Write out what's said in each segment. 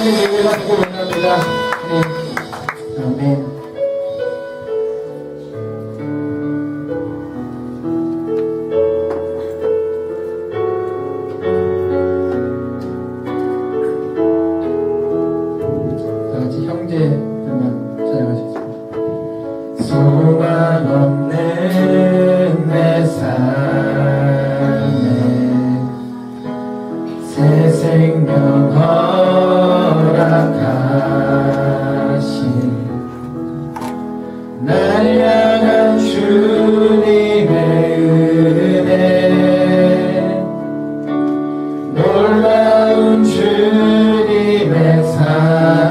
예배 받고 원합니다. 아멘. 형제들만 찬양하시겠습니다. 소망 없는 내 삶에 새 생명 허락하신 날 향한 주님의 은혜 놀라운 주님의 사랑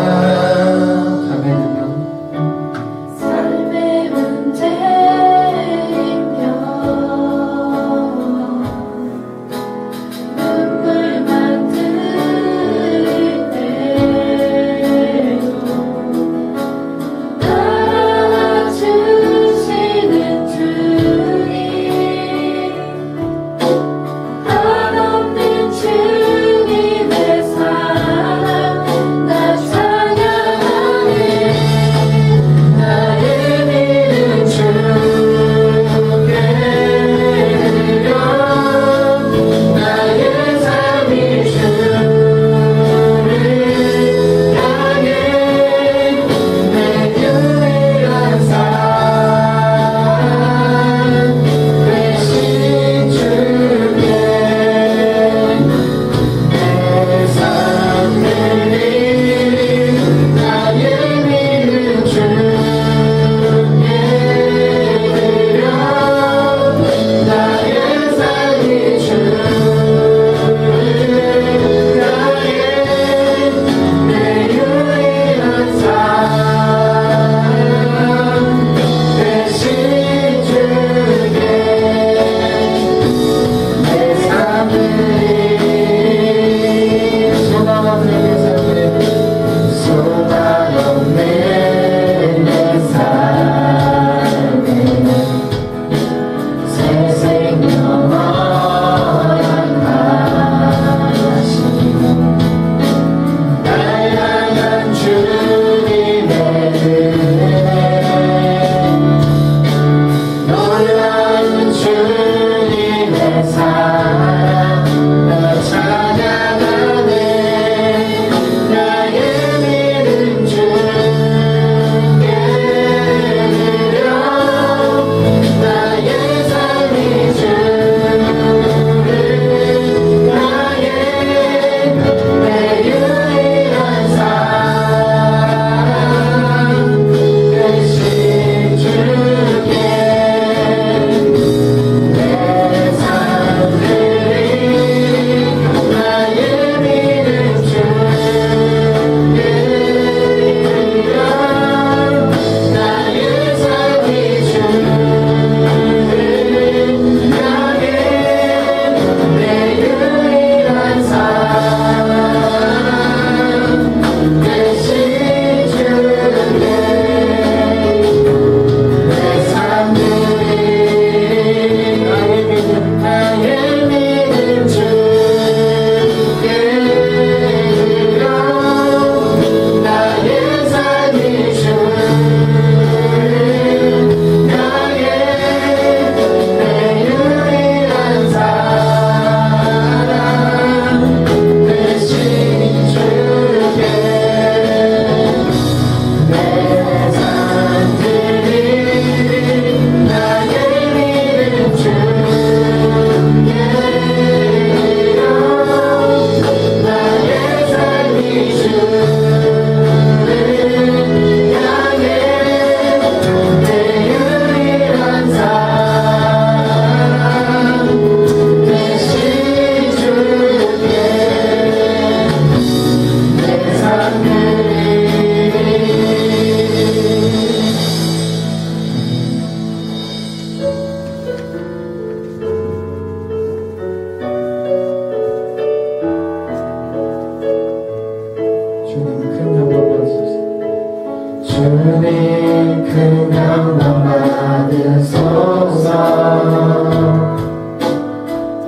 주님 큰 영광 받으소서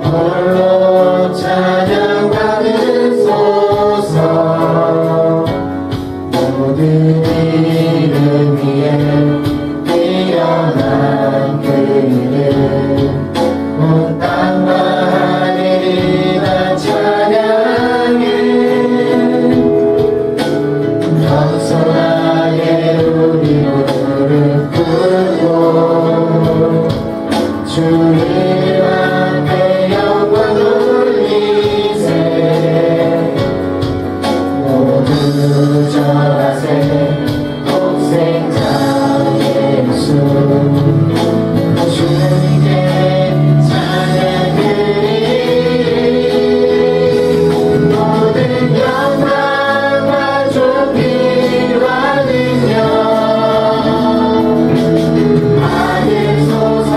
홀로 찬양 받으소서 이름 위에 뛰어난 그 이름 온 땅과 하늘이 다 찬양해 겸손하게 우리 무릎 꿇고 주님 앞에 영광 돌리세 모두 절하세 독생자 예수 주님께 찬양 드리리 모든 영광과 존귀와 능력 받으소서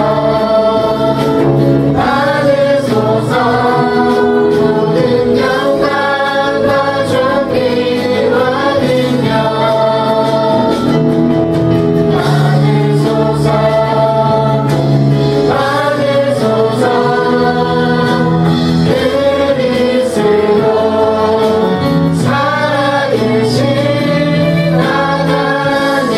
받으소서 모든 영광과 존귀와 능력 받으소서 받으소서 그리스도 살아계신 하나님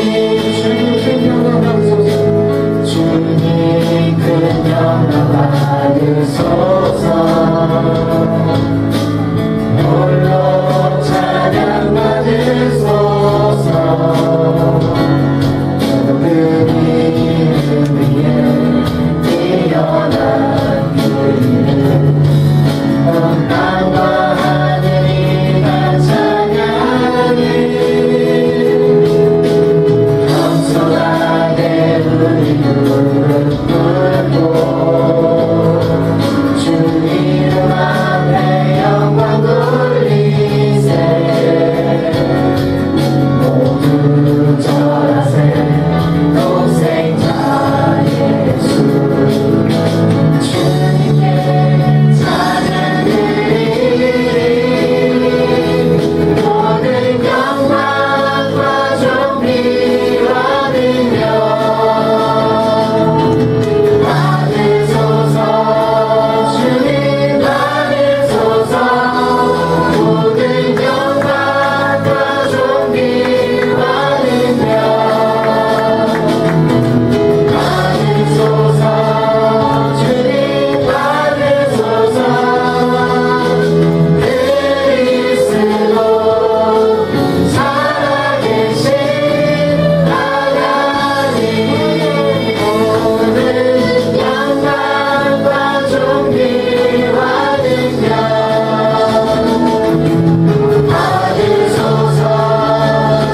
주님 큰 영광 받으소서 홀로 찬양 받으소서 그 이름 위에 뛰어난 그 이름 온 땅과 하늘이 다 찬양해 겸손하게 우리 무릎 꿇고 주 이름 앞에 영광 돌리세 모두 절하세 독생자 예수 주님께 찬양 드리리 모든 영광과 존귀와 능력 받으소서 주님 받으소서 모든 영광과 존귀와 능력 받으소서 주님 받으소서 그리스도 살아계신 하나님 모든 영광과 존귀와 능력 받으소서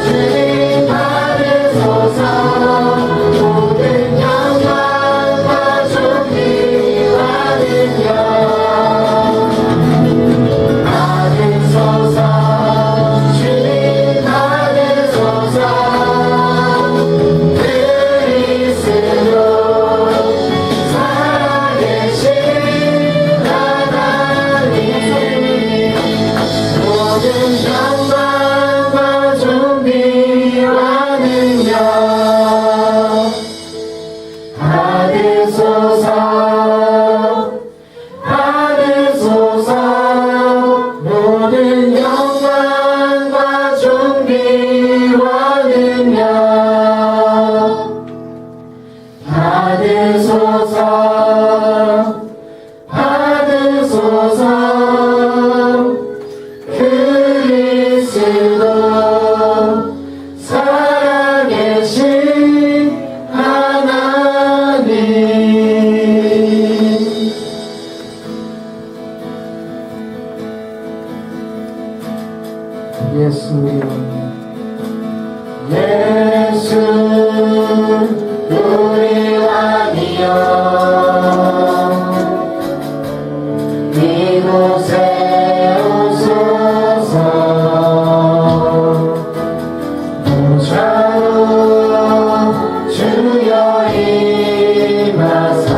주님 받으소서 모든 영광과 존귀와 능력 받으소서 주님 받으소서 그리스도 살아계신 하나님 모든 영광과 존귀와 능력 받으소서 받으소서 모든 영광과 존귀와 능력 받으소서 받으소서 그리스도 살아계신 하나님 예수 예수 우리 왕이여 이곳에 오소서 무자로 주여 임하사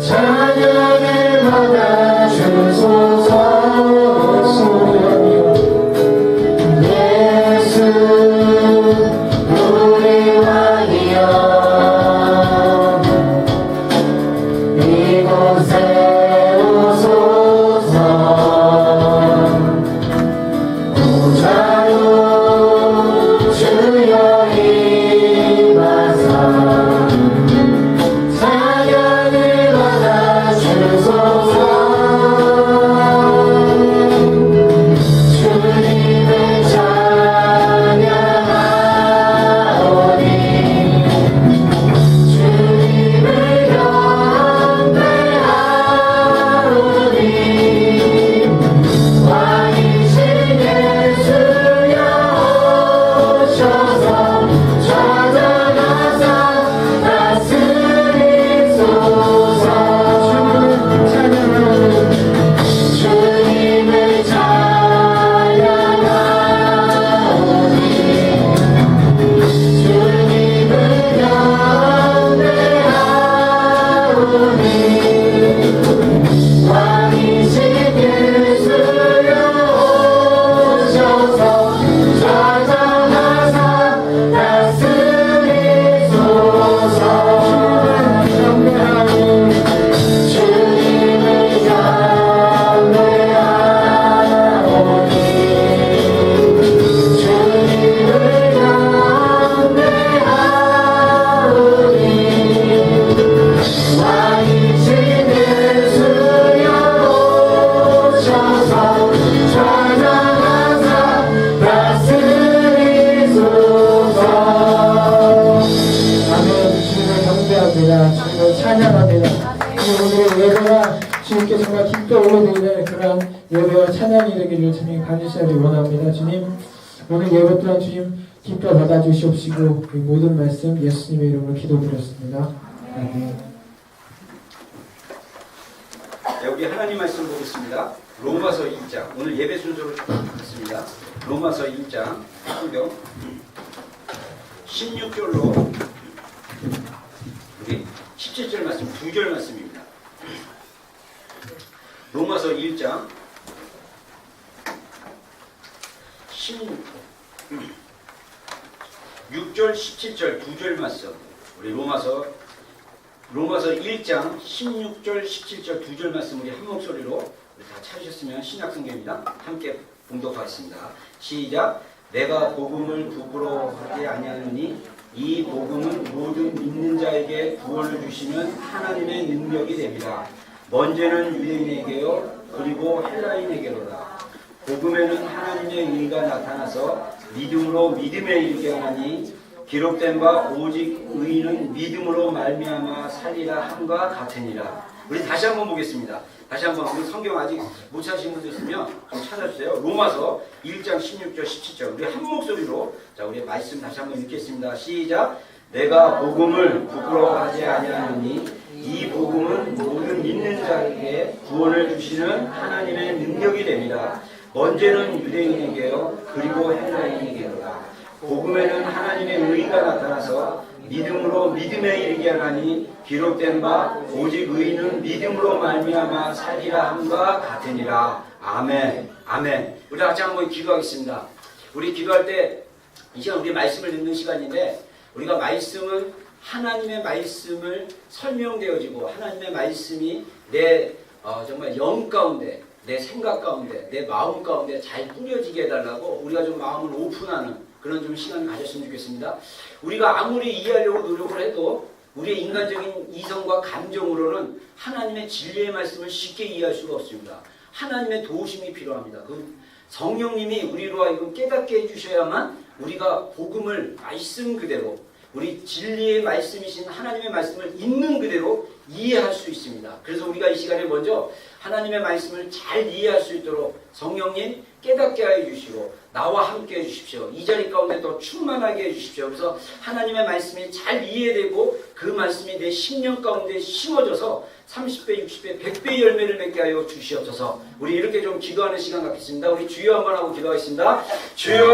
찬양을 받아 주소서 예수 영광과 찬양이 되기를 주님 간절히 원합니다. 주님 오늘 예배 또한 주님 기뻐 받아주시옵시고 이 모든 말씀 예수님의 이름으로 기도드렸습니다. 아멘. 네, 우리 하나님 말씀 보겠습니다. 로마서 1장. 오늘 예배 순서로 했습니다. 로마서 1장 성경 16절로 우리 17절 말씀 2절 말씀입니다. 로마서 1장 16절 17절 2절 말씀. 우리 로마서 1장 16절 17절 2절 말씀 우리 한 목소리로 우리 다 찾으셨으면 신약성경입니다. 함께 봉독하겠습니다. 시작. 내가 복음을 부끄러워하지 아니하노니 이 복음은 모든 믿는 자에게 구원을 주시는 하나님의 능력이 됩니다. 먼저는 유대인에게요 그리고 헬라인에게로다. 복음에는 하나님의 의가 나타나서 믿음으로 믿음에 이르게 하나니 기록된 바 오직 의인은 믿음으로 말미암아 살리라 함과 같으니라. 우리 다시 한번 보겠습니다. 다시 한번 우리 성경 아직 못 찾으신 분들 있으면 좀 찾아주세요. 로마서 1장 16절 17절 우리 한 목소리로 자 우리 말씀 다시 한번 읽겠습니다. 시작. 내가 복음을 부끄러워하지 아니하노니 이 복음은 모든 믿는 자에게 구원을 주시는 하나님의 능력이 됩니다. 먼저는 유대인에게요 그리고 헬라인에게로다. 복음에는 하나님의 의가 나타나서 믿음으로 믿음에 이르게 하나니 기록된 바 오직 의인은 믿음으로 말미암아 살리라 함과 같으니라. 아멘. 아멘. 우리 같이 한번 기도하겠습니다. 우리 기도할 때 이 시간 우리 말씀을 듣는 시간인데 우리가 말씀은 하나님의 말씀을 설명되어지고 하나님의 말씀이 내 정말 영 가운데 내 생각 가운데 내 마음 가운데 잘 뿌려지게 해달라고 우리가 좀 마음을 오픈하는 그런 좀 시간을 가졌으면 좋겠습니다. 우리가 아무리 이해하려고 노력을 해도 우리의 인간적인 이성과 감정으로는 하나님의 진리의 말씀을 쉽게 이해할 수가 없습니다. 하나님의 도우심이 필요합니다. 그 성령님이 우리로 하여금 깨닫게 해주셔야만 우리가 복음을 말씀 그대로 우리 진리의 말씀이신 하나님의 말씀을 있는 그대로 이해할 수 있습니다. 그래서 우리가 이 시간에 먼저 하나님의 말씀을 잘 이해할 수 있도록 성령님 깨닫게 하여 주시고 나와 함께 해주십시오. 이 자리 가운데 더 충만하게 해주십시오. 그래서 하나님의 말씀이 잘 이해되고 그 말씀이 내 심령 가운데 심어져서 30배, 60배, 100배 열매를 맺게 하여 주시옵소서. 우리 이렇게 좀 기도하는 시간 갖겠습니다. 우리 주여 한번 하고 기도하겠습니다. 주여.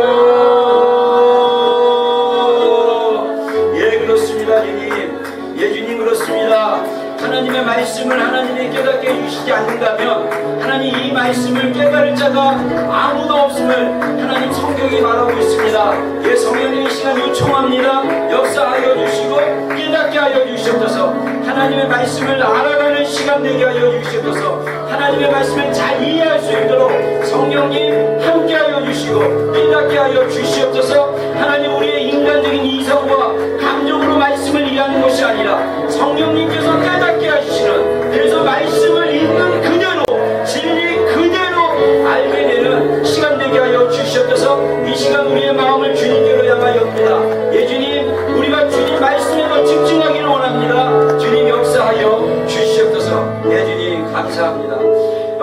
예 그렇습니다 주님. 예 주님 그렇습니다. 하나님의 말씀을 하나님이 깨닫게 해주시지 않는다면 하나님 이 말씀을 깨달을 자가 아무도 없음을 하나님 성경이 말하고 있습니다. 예 성령님 이 시간 요청합니다. 역사하여 주시고 깨닫게 하여 주시옵소서. 하나님의 말씀을 알아가는 시간 되게 하여 주시옵소서. 하나님의 말씀을 잘 이해할 수 있도록 성령님 함께 하여 주시고 깨닫게 하여 주시옵소서. 하나님 우리의 인간적인 이성과 감정으로 말씀을 이해하는 것이 아니라 성령님께서 깨닫게 하시는 그래서 말씀을 읽는 그대로 진리 그대로 알게 되는 시간 되게 하여 주시옵소서. 이 시간 우리의 마음을 주님께로 향하여옵니다. 예 주님 우리가 주님 말씀에 더 집중하기를 원합니다. 주님 역사하여 주시옵소서. 예 주님 감사합니다.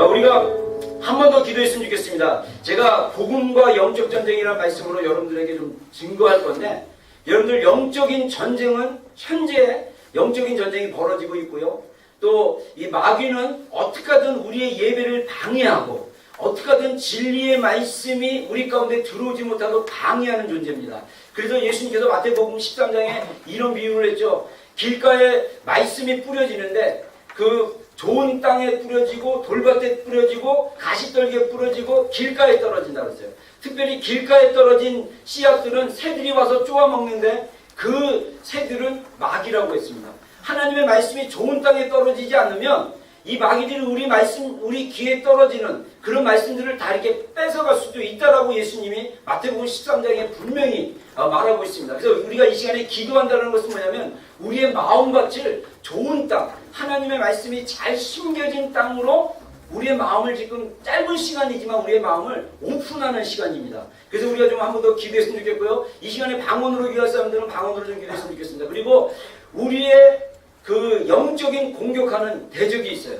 우리가 한 번 더 기도했으면 좋겠습니다. 제가 복음과 영적 전쟁이라는 말씀으로 여러분들에게 좀 증거할 건데 여러분들 영적인 전쟁은 현재 영적인 전쟁이 벌어지고 있고요. 또 이 마귀는 어떻게 하든 우리의 예배를 방해하고 어떻게 하든 진리의 말씀이 우리 가운데 들어오지 못하도록 방해하는 존재입니다. 그래서 예수님께서 마태복음 13장에 이런 비유를 했죠. 길가에 말씀이 뿌려지는데 그 좋은 땅에 뿌려지고 돌밭에 뿌려지고 가시떨기에 뿌려지고 길가에 떨어진다고 했어요. 특별히 길가에 떨어진 씨앗들은 새들이 와서 쪼아먹는데 그 새들은 마귀라고 했습니다. 하나님의 말씀이 좋은 땅에 떨어지지 않으면 이 마귀들이 우리 귀에 떨어지는 그런 말씀들을 다 이렇게 뺏어갈 수도 있다라고 예수님이 마태복음 13장에 분명히 말하고 있습니다. 그래서 우리가 이 시간에 기도한다는 것은 뭐냐면 우리의 마음밭을 좋은 땅, 하나님의 말씀이 잘 심겨진 땅으로 우리의 마음을 지금 짧은 시간이지만 우리의 마음을 오픈하는 시간입니다. 그래서 우리가 좀 한 번 더 기도했으면 좋겠고요. 이 시간에 방언으로 기도할 사람들은 방언으로 좀 기도했으면 좋겠습니다. 그리고 우리의 그 영적인 공격하는 대적이 있어요.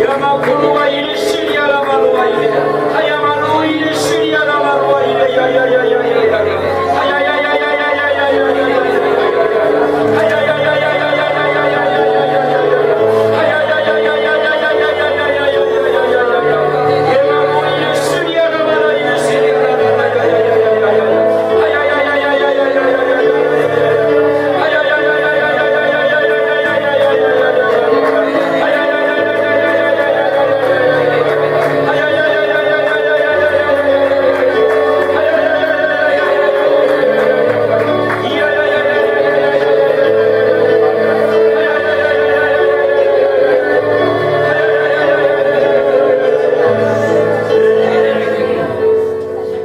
야마고로와 이르 시리아라마로와 이르 하야마로 이르 시리아라마로와 이르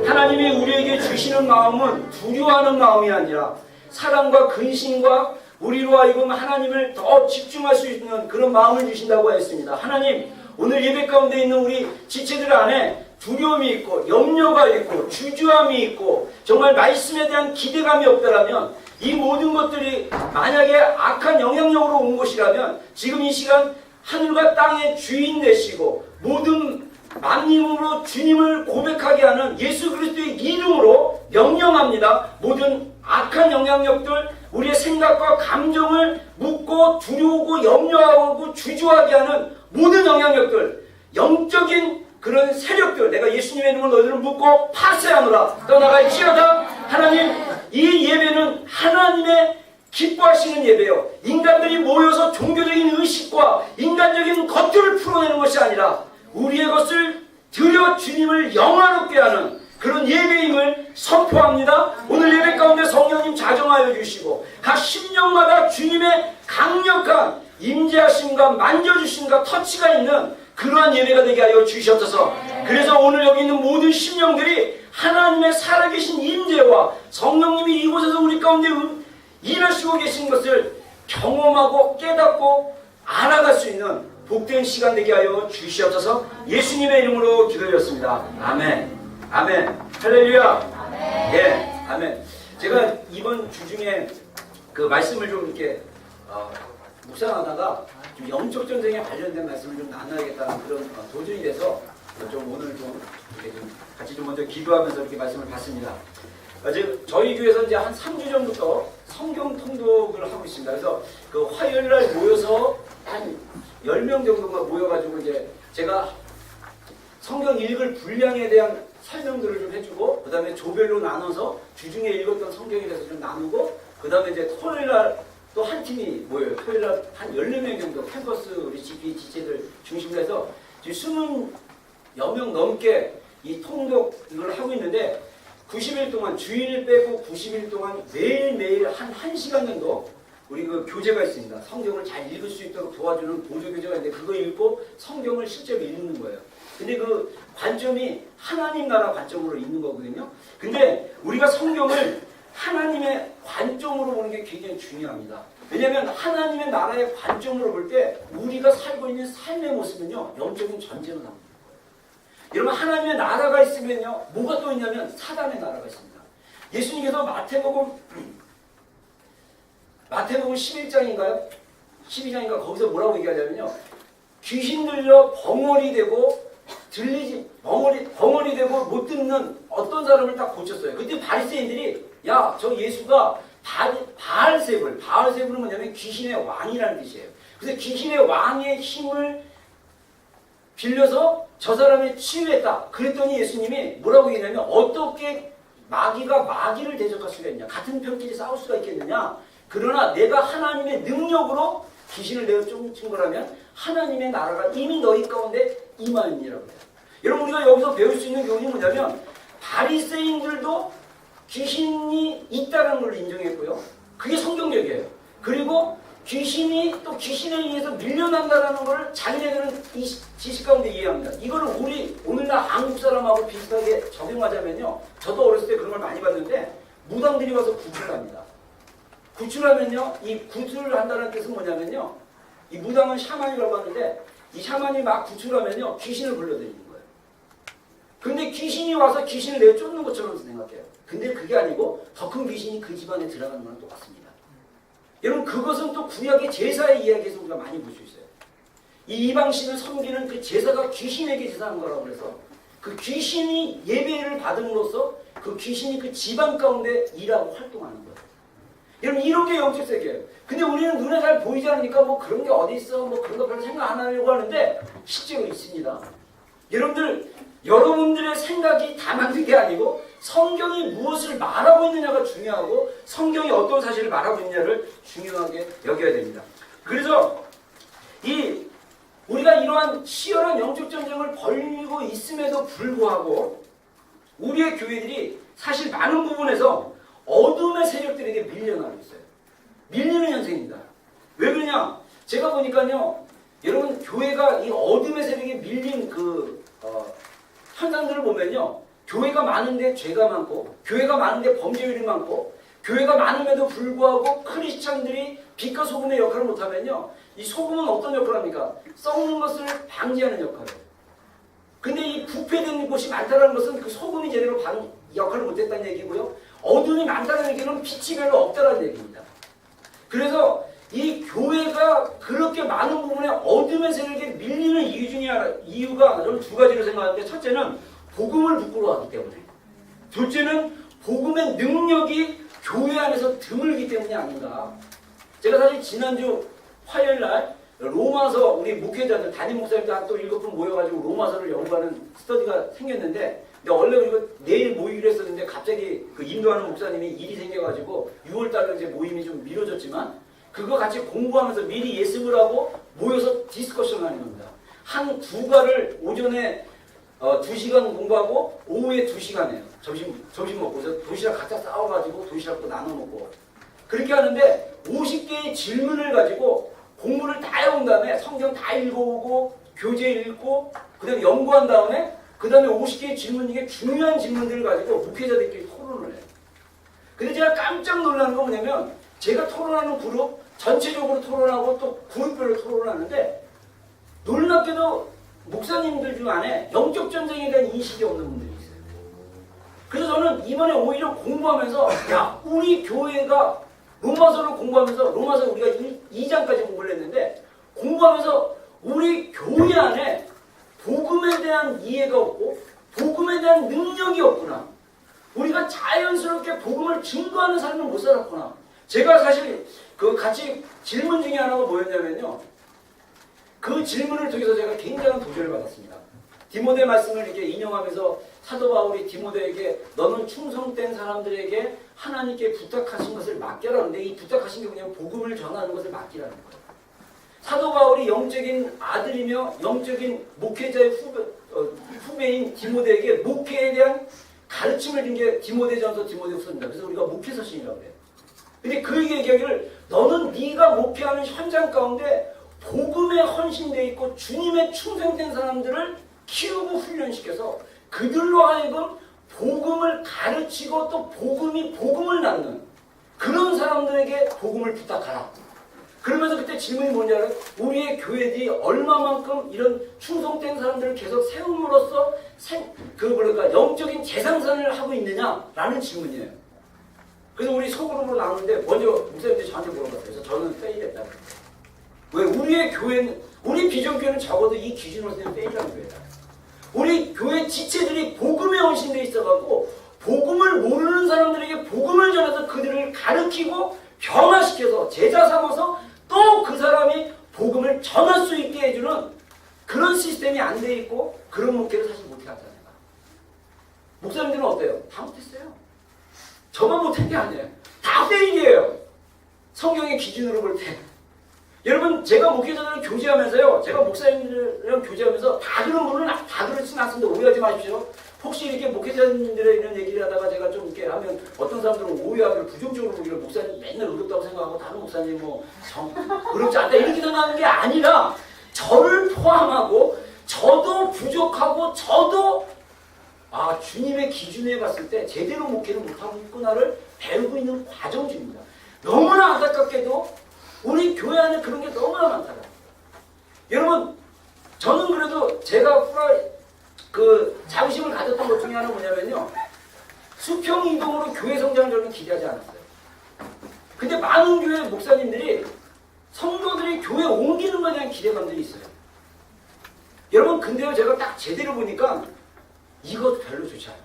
하나님이 우리에게 주시는 마음은 두려워하는 마음이 아니라 사랑과 근심과 우리로 하여금 하나님을 더 집중할 수 있는 그런 마음을 주신다고 했습니다. 하나님, 오늘 예배 가운데 있는 우리 지체들 안에 두려움이 있고 염려가 있고 주저함이 있고 정말 말씀에 대한 기대감이 없다라면 이 모든 것들이 만약에 악한 영향력으로 온 것이라면 지금 이 시간 하늘과 땅의 주인 되시고 모든 만님으로 주님을 고백하게 하는 예수 그리스도의 이름으로 명령합니다. 모든 악한 영향력들, 우리의 생각과 감정을 묻고 두려우고 염려하고 주저하게 하는 모든 영향력들, 영적인 그런 세력들, 내가 예수님의 이름을 너희들을 묻고 파쇄하노라 떠나갈지어다. 하나님, 이 예배는 하나님의 기뻐하시는 예배요, 인간들이 모여서 종교적인 의식과 인간적인 것들을 풀어내는 것이 아니라 우리의 것을 드려 주님을 영화롭게 하는 그런 예배임을 선포합니다. 오늘 예배 가운데 성령님 자정하여 주시고 각 심령마다 주님의 강력한 임재하심과 만져주심과 터치가 있는 그러한 예배가 되게 하여 주시옵소서. 그래서 오늘 여기 있는 모든 심령들이 하나님의 살아계신 임재와 성령님이 이곳에서 우리 가운데 일하시고 계신 것을 경험하고 깨닫고 알아갈 수 있는 복된 시간 되게 하여 주시옵소서. 예수님의 이름으로 기도드렸습니다. 아멘. 아멘. 할렐루야. 아멘. 예. 아멘. 제가 이번 주 중에 그 말씀을 좀 이렇게 묵상하다가 좀 영적 전쟁에 관련된 말씀을 좀 나눠야겠다는 그런 도전이 돼서 좀 오늘 좀 이렇게 좀 같이 좀 먼저 기도하면서 이렇게 말씀을 받습니다. 지금 저희 교회에서 이제 한 3주 전부터 성경 통독을 하고 있습니다. 그래서 그 화요일 날 모여서 한 10명 정도가 모여가지고 이제 제가 성경 읽을 분량에 대한 설명들을 좀 해주고, 그 다음에 조별로 나눠서 주중에 읽었던 성경에 대해서 좀 나누고, 그 다음에 이제 토요일 날 또 한 팀이 모여요. 토요일 날 한 14명 정도 캠퍼스 우리 GP 지체들 중심으로 해서 지금 20여 명 넘게 이 통독 이걸 하고 있는데 90일 동안 주일 빼고 90일 동안 매일매일 한 1시간 정도 우리 그 교재가 있습니다. 성경을 잘 읽을 수 있도록 도와주는 보조 교재가 있는데 그거 읽고 성경을 실제로 읽는 거예요. 근데 그 관점이 하나님 나라 관점으로 읽는 거거든요. 근데 우리가 성경을 하나님의 관점으로 보는 게 굉장히 중요합니다. 왜냐하면 하나님의 나라의 관점으로 볼 때 우리가 살고 있는 삶의 모습은요, 영적인 전쟁을 합니다. 여러분, 하나님의 나라가 있으면요, 뭐가 또 있냐면 사단의 나라가 있습니다. 예수님께서 마태복음 11장인가요? 12장인가 거기서 뭐라고 얘기하냐면요, 귀신 들려 벙어리 되고 벙어리 되고 못 듣는 어떤 사람을 딱 고쳤어요. 그때 바리새인들이 야, 저 예수가 바알세불은 뭐냐면 귀신의 왕이라는 뜻이에요. 그래서 귀신의 왕의 힘을 빌려서 저 사람을 치유했다. 그랬더니 예수님이 뭐라고 얘기했냐면 어떻게 마귀가 마귀를 대적할 수가 있냐. 같은 편끼리 싸울 수가 있겠느냐. 그러나 내가 하나님의 능력으로 귀신을 내어 쫓은 거라면 하나님의 나라가 이미 너희 가운데 임하였니라고 해요. 여러분 우리가 여기서 배울 수 있는 교훈이 뭐냐면 바리새인들도 귀신이 있다는 걸 인정했고요. 그게 성경적이에요. 그리고 귀신이 또 귀신에 의해서 밀려난다는 걸 자기네들은 이 지식 가운데 이해합니다. 이거를 우리 오늘날 한국 사람하고 비슷하게 적용하자면요. 저도 어렸을 때 그런 걸 많이 봤는데 무당들이 와서 구출을 합니다. 구출하면요. 이 구출을 한다는 뜻은 뭐냐면요. 이 무당은 샤만이라고 하는데 이 샤만이 막 구출하면요. 귀신을 불러들이는 거예요. 근데 귀신이 와서 귀신을 내쫓는 것처럼 생각해요. 근데 그게 아니고 더 큰 귀신이 그 집안에 들어가는 거랑 똑같습니다. 여러분 그것은 또 구약의 제사의 이야기에서 우리가 많이 볼 수 있어요. 이 이방신을 섬기는 그 제사가 귀신에게 제사한 거라고 그래서 그 귀신이 예배를 받음으로써 그 귀신이 그 집안 가운데 일하고 활동하는 거예요. 여러분 이런 게 영적 세계예요. 근데 우리는 눈에 잘 보이지 않으니까 뭐 그런 게 어디 있어 뭐 그런 거 별로 생각 안 하려고 하는데 실제로 있습니다. 여러분들의 생각이 다 맞는 게 아니고 성경이 무엇을 말하고 있느냐가 중요하고 성경이 어떤 사실을 말하고 있느냐를 중요하게 여겨야 됩니다. 그래서 우리가 이러한 치열한 영적 전쟁을 벌이고 있음에도 불구하고 우리의 교회들이 사실 많은 부분에서 어둠의 세력들에게 밀려나고 있어요. 밀리는 현상입니다. 왜 그러냐? 제가 보니까요. 여러분 교회가 이 어둠의 세력에 밀린 현상들을 보면요. 교회가 많은데 죄가 많고 교회가 많은데 범죄율이 많고 교회가 많음에도 불구하고 크리스찬들이 빛과 소금의 역할을 못하면요. 이 소금은 어떤 역할을 합니까? 썩는 것을 방지하는 역할을 해요. 근데 이 부패된 곳이 많다는 것은 그 소금이 제대로 역할을 못했다는 얘기고요. 어둠이 많다는 얘기는 빛이 별로 없다는 얘기입니다. 그래서 이 교회가 그렇게 많은 부분에 어둠의 세력에 밀리는 이유가 저는 두 가지로 생각하는데 첫째는 복음을 부끄러워하기 때문에 둘째는 복음의 능력이 교회 안에서 드물기 때문이 아닌가. 제가 사실 지난주 화요일날 로마서 우리 목회자들 담임 목사님들 또 7분 모여가지고 로마서를 연구하는 스터디가 생겼는데 근데 원래 우리가 내일 모이기로 했었는데 갑자기 그 인도하는 목사님이 일이 생겨가지고 6월달로 이제 모임이 좀 미뤄졌지만 그거 같이 공부하면서 미리 예습을 하고 모여서 디스커션을 하는 겁니다. 한 구가를 오전에 2시간 공부하고 오후에 2시간 해요. 점심 먹고 도시락 각자 싸워가지고 도시락도 나눠 먹고 그렇게 하는데 50개의 질문을 가지고 공부를 다 해온 다음에 성경 다 읽어오고 교재 읽고 그 다음에 연구한 다음에 그 다음에 50개의 질문 중에 중요한 질문들을 가지고 목회자들끼리 토론을 해요. 근데 제가 깜짝 놀라는 건 뭐냐면 제가 토론하는 그룹 전체적으로 토론하고 또 그룹별로 토론하는데 놀랍게도 목사님들 중 안에 영적 전쟁에 대한 인식이 없는 분들이 있어요. 그래서 저는 이번에 오히려 공부하면서 야 우리 교회가 로마서를 공부하면서 로마서 우리가 2장까지 공부를 했는데 공부하면서 우리 교회 안에 복음에 대한 이해가 없고 복음에 대한 능력이 없구나. 우리가 자연스럽게 복음을 증거하는 삶을 못 살았구나. 제가 사실 그 같이 질문 중에 하나가 뭐였냐면요. 그 질문을 통해서 제가 굉장한 도전을 받았습니다. 디모데 말씀을 이렇게 인용하면서 사도 바울이 디모데에게 너는 충성된 사람들에게 하나님께 부탁하신 것을 맡겨라. 근데 이 부탁하신 게 뭐냐면 복음을 전하는 것을 맡기라는 거예요. 사도 바울이 영적인 아들이며 영적인 목회자의 후배인 디모데에게 목회에 대한 가르침을 준 게 디모데전서 디모데후서입니다. 그래서 우리가 목회서신이라고 해요. 근데 그 얘기하기를 너는 네가 목회하는 현장 가운데 복음에 헌신되어 있고 주님의 충성된 사람들을 키우고 훈련시켜서 그들로 하여금 복음을 가르치고 또 복음을 낳는 그런 사람들에게 복음을 부탁하라. 그러면서 그때 질문이 뭐냐 하면 우리의 교회들이 얼마만큼 이런 충성된 사람들을 계속 세움으로써 영적인 재상산을 하고 있느냐라는 질문이에요. 그래서 우리 소그룹으로 나오는데 먼저 목사님들이 저한테 물어봤어요. 그래서 저는 페일했다. 왜? 우리의 교회는 우리 비전교회는 적어도 이 기준으로서는 페일이라는 거예요. 우리 교회 지체들이 복음에 헌신되어 있어갖고 복음을 모르는 사람들에게 복음을 전해서 그들을 가르치고 변화시켜서 제자 삼아서 또 그 사람이 복음을 전할 수 있게 해주는 그런 시스템이 안 돼 있고 그런 목회를 사실 못해왔잖아요. 목사님들은 어때요? 다 못했어요. 저만 못한 게 아니에요. 다 페일이에요. 성경의 기준으로 볼 때. 여러분 제가 목회자들을 교제하면서요. 제가 목사님들이랑 교제하면서 다 그런 분은 다 그렇진 않습니다. 오해하지 마십시오. 혹시 이렇게 목회자님들의 이런 얘기를 하다가 제가 좀 이렇게 하면 어떤 사람들은 오해하기를 부정적으로 보기를 목사님 맨날 어렵다고 생각하고 다른 목사님 어렵지 않다 이렇게 생각하는 게 아니라 저를 포함하고 저도 부족하고 저도 주님의 기준에 봤을 때 제대로 목회를 못하고 있구나를 배우고 있는 과정 중입니다. 너무나 안타깝게도 우리 교회 안에 그런 게 너무나 많다고요. 여러분 저는 그래도 제가 자부심을 가졌던 것 중에 하나는 뭐냐면요. 수평 이동으로 교회 성장을 저는 기대하지 않았어요. 근데 많은 교회 목사님들이 성도들이 교회 옮기는 것에 대한 기대감들이 있어요. 여러분 근데요 제가 딱 제대로 보니까 이것 별로 좋지 않아요.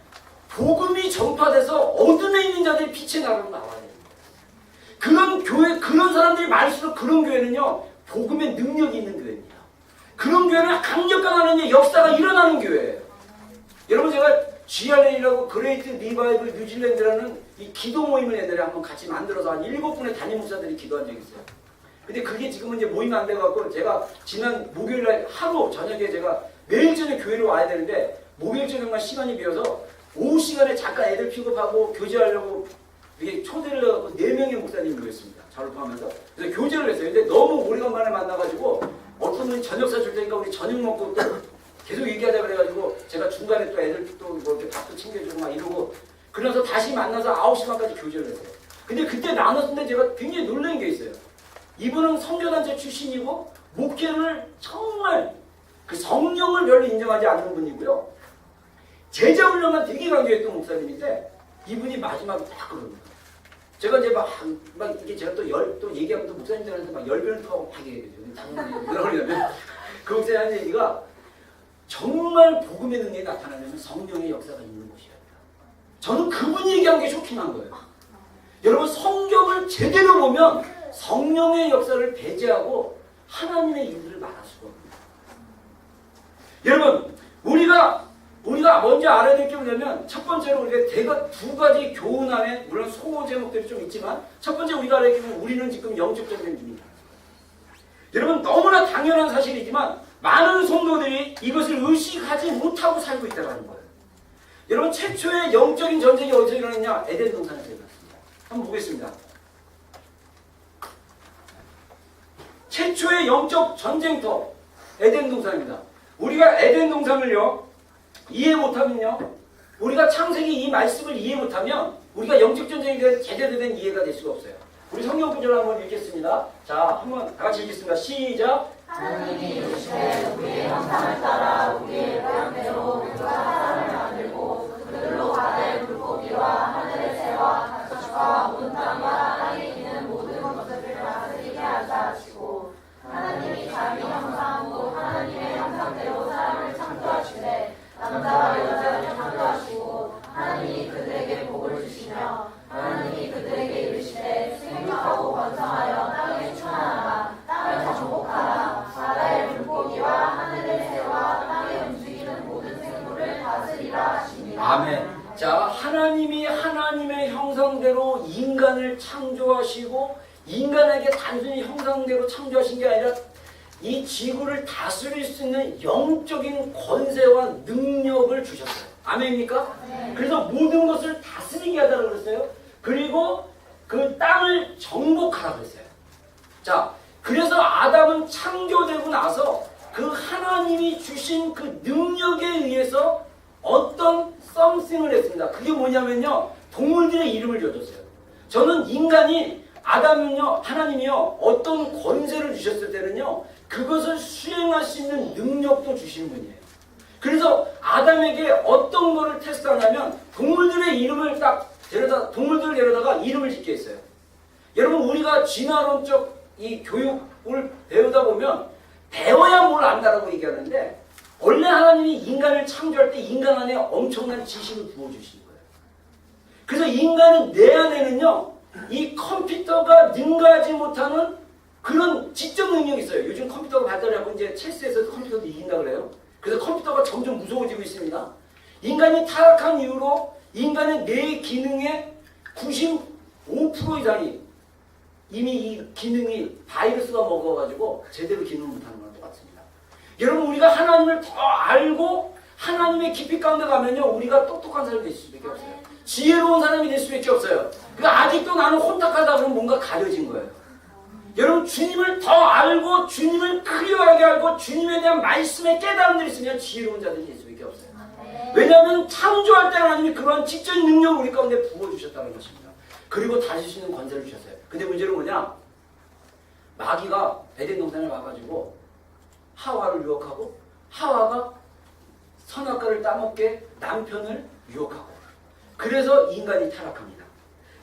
복음이 전파돼서 어둠에 있는 자들이 빛의 나라로 나와야 됩니다. 그런 교회, 그런 사람들이 많을수록 그런 교회는요 복음의 능력이 있는 교회입니다. 그런 교회는 강력한 하나님의 역사가 일어나는 교회예요. 여러분 제가 GRA라고 그레이트 리바이블 뉴질랜드라는 이 기도 모임을 애들이 한번 같이 만들어서 한 7분의 담임 목사들이 기도한 적이 있어요. 근데 그게 지금은 이제 모임이 안 돼갖고 제가 지난 목요일날 하루 저녁에 제가 매일 저녁 교회로 와야 되는데 목요일 저녁만 시간이 비어서 오후 시간에 잠깐 애들 픽업하고 교제하려고 이게 초대를 해갖고 4명의 목사님이 모였습니다. 저를 포함해서. 그래서 교제를 했어요. 근데 너무 오래간만에 만나가지고 어떤 분이 저녁 사줄 테니까 우리 저녁 먹고 또 계속 얘기하자 그래가지고 제가 중간에 또 애들 또 뭐 이렇게 밥도 챙겨주고 막 이러고 그래서 다시 만나서 9시 반까지 교제를 했어요. 근데 그때 나눴는데 제가 굉장히 놀란 게 있어요. 이분은 선교단체 출신이고 목회를 정말 그 성령을 별로 인정하지 않는 분이고요. 제자 훈련만 되게 강조했던 목사님인데 이분이 마지막에 딱 그럽니다. 제가 이제 막 이게 제가 또 얘기하면 또 목사님들한테 막 열변을 토하고 막 얘기해요. 당연히 뭐라 그러냐면 그 목사님 하는 얘기가 정말 복음의 능력이 나타나려면 성령의 역사가 있는 곳이야. 저는 그분이 얘기한 게 쇼킹한 거예요. 여러분 성경을 제대로 보면 성령의 역사를 배제하고 하나님의 일들을 말할 수가 없습니다. 여러분 우리가 먼저 알아야 될 게 뭐냐면 첫 번째로 우리가 대가 2가지 교훈 안에 물론 소호 제목들이 좀 있지만 첫 번째 우리가 알아야 될 게 우리는 지금 영적 전쟁 중입니다. 여러분 너무나 당연한 사실이지만 많은 성도들이 이것을 의식하지 못하고 살고 있다는 거예요. 여러분 최초의 영적인 전쟁이 어디서 일어났냐? 에덴 동산에서 일어났습니다. 한번 보겠습니다. 최초의 영적 전쟁터 에덴 동산입니다. 우리가 에덴 동산을요 이해 못하면요 우리가 창세기 이 말씀을 이해 못하면 우리가 영적 전쟁에 대한 제대로 된 이해가 될 수가 없어요. 우리 성경 구절을 한번 읽겠습니다. 자 한번 다 같이 읽겠습니다. 시작. 하나님이 이르시되 우리의 형상을 따라 우리의 모양대로 우리가 사람을 만들고 그들로 바다의 물고기와 하늘의 새와 가축과 온 땅과 땅에 있는 모든 것들을 다스리게 하자 하시고 하나님이 자기 형상 곧 하나님의 형상대로 사람을 창조하시되 남자와 여자를 창조하시고 하나님이 그들에게 복을 주시며 하나님이 그들에게 이르시되 생육하고 번성하여 땅에 충만하라 땅을 정복하라 바다의 물고기와 하늘의 새와 땅에 움직이는 모든 생물을 다스리라 하십니다. 아멘. 자 하나님이 하나님의 형상대로 인간을 창조하시고 인간에게 단순히 형상대로 창조하신 게 아니라 이 지구를 다스릴 수 있는 영적인 권세와 능력을 주셨어요. 아멘입니까? 네. 그래서 모든 것을 다스리게 하다고 그랬어요. 그리고 그 땅을 정복하라고 그랬어요. 자, 그래서 아담은 창조되고 나서 그 하나님이 주신 그 능력에 의해서 어떤 썸씽을 했습니다. 그게 뭐냐면요. 동물들의 이름을 지어줬어요. 저는 인간이 아담은요, 하나님이요, 어떤 권세를 주셨을 때는요, 그것을 수행할 수 있는 능력도 주신 분이에요. 그래서 아담에게 어떤 거를 테스트하냐면 동물들의 이름을 동물들을 데려다가 이름을 짓게 했어요. 여러분 우리가 진화론적 이 교육을 배우다 보면 배워야 뭘 안다라고 얘기하는데 원래 하나님이 인간을 창조할 때 인간 안에 엄청난 지식을 부어주신 거예요. 그래서 인간은 내 안에는요 이 컴퓨터가 능가하지 못하는 그런 지적 능력이 있어요. 요즘 컴퓨터가 발달하고 이제 체스에서 컴퓨터도 이긴다 그래요. 그래서 컴퓨터가 점점 무서워지고 있습니다. 인간이 타락한 이후로 인간의 뇌 기능의 95% 이상이 이미 이 기능이 바이러스가 먹어가지고 제대로 기능을 못하는 거랑 똑같습니다. 여러분 우리가 하나님을 더 알고 하나님의 깊이 가운데 가면요 우리가 똑똑한 사람이 될 수밖에 없어요. 지혜로운 사람이 될 수밖에 없어요. 그러니까 아직도 나는 혼탁하다 그러면 뭔가 가려진 거예요. 여러분 주님을 더 알고 주님을 크리어하게 알고 주님에 대한 말씀의 깨달음들이 있으면 지혜로운 자들이 될 수밖에 없어요. 왜냐하면 창조할 때 하나님이 그러한 지적인 능력을 우리 가운데 부어주셨다는 것입니다. 그리고 다질 수 있는 권세를 주셨어요. 근데 문제는 뭐냐? 마귀가 에덴 동산에 와가지고 하와를 유혹하고 하와가 선악과를 따먹게 남편을 유혹하고 그래서 인간이 타락합니다.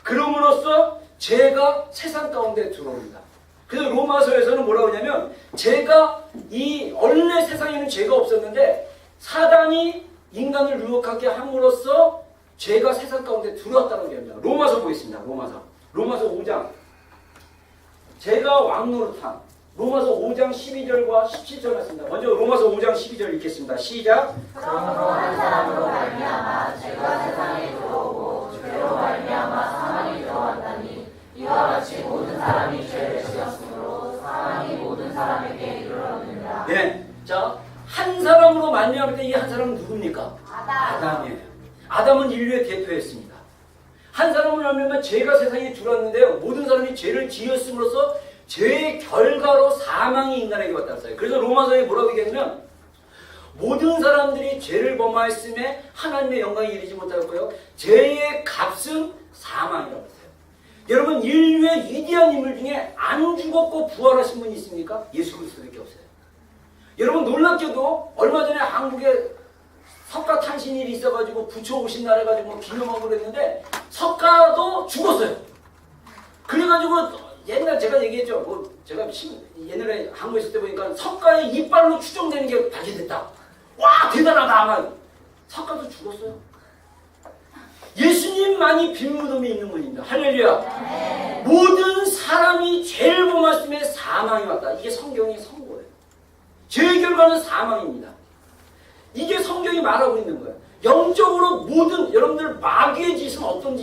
그럼으로써 죄가 세상 가운데 들어옵니다. 그래서 로마서에서는 뭐라고 하냐면 죄가 이 원래 세상에는 죄가 없었는데 사단이 인간을 유혹하게 함으로써 죄가 세상 가운데 들어왔다는 게 아닙니다. 로마서 보겠습니다. 로마서 5장 죄가 왕노릇함 로마서 5장 12절과 17절 말씀입니다. 먼저 로마서 5장 12절 읽겠습니다. 시작. 그러므로 한 사람으로 말미암아 죄가 세상에 들어오고 죄로 말미암아 사망이 들어왔다니 이와 같이 모든 사람이 죄를 지었으므로 사망이 모든 사람에게 이르렀느니라. 네, 자, 한 사람으로 말미암을 때 이 한 사람은 누굽니까? 아담이에요. 아담은 인류의 대표였습니다. 한 사람을 말미암아 죄가 세상에 들어왔는데요. 모든 사람이 죄를 지었음으로써 죄의 결과로 사망이 인간에게 왔다 했어요. 그래서 로마서에 뭐라고 얘기하냐면 모든 사람들이 죄를 범하였음에 하나님의 영광에 이르지 못하였고요. 죄의 값은 사망이라고 했어요. 여러분 인류의 위대한 인물 중에 안 죽었고 부활하신 분이 있습니까? 예수 그리스도밖에 없어요. 여러분 놀랍게도 얼마 전에 한국에 석가 탄신일이 있어가지고 부처 오신 날 해가지고 기념하고 그랬는데 석가도 죽었어요. 그래가지고 옛날 제가 얘기했죠. 제가 옛날에 한국에 있을 때 보니까 석가의 이빨로 추정되는 게 발견됐다. 와 대단하다. 아마 석가도 죽었어요. 예수님만이 빈 무덤이 있는 분입니다. 할렐루야. 모든 사람이 죄를 범했음에 사망이 왔다. 이게 성경의 선고예요. 죄의 결과는 사망입니다. 이게 성경이 말하고 있는 거예요. 영적으로 모든 여러분들 마귀의 짓은 어떤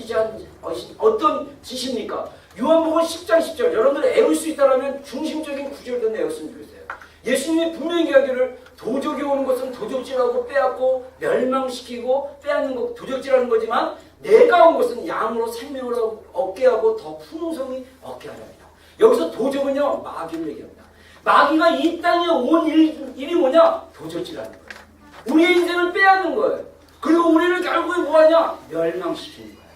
짓입니까? 요한복음 10장 10절 여러분들 애울 수 있다면 중심적인 구절도 내었으면 좋겠어요. 예수님이 분명히 이야기를 도적이 오는 것은 도적질하고 빼앗고 멸망시키고 빼앗는 것 도적질하는 거지만 내가 온 것은 양으로 생명을 얻게 하고 더 풍성히 얻게 하려 합니다. 여기서 도적은요 마귀를 얘기합니다. 마귀가 이 땅에 온 일이 뭐냐? 도적질하는 거예요. 우리의 인생을 빼앗는 거예요. 그리고 우리를 결국에 뭐하냐? 멸망시키는 거예요.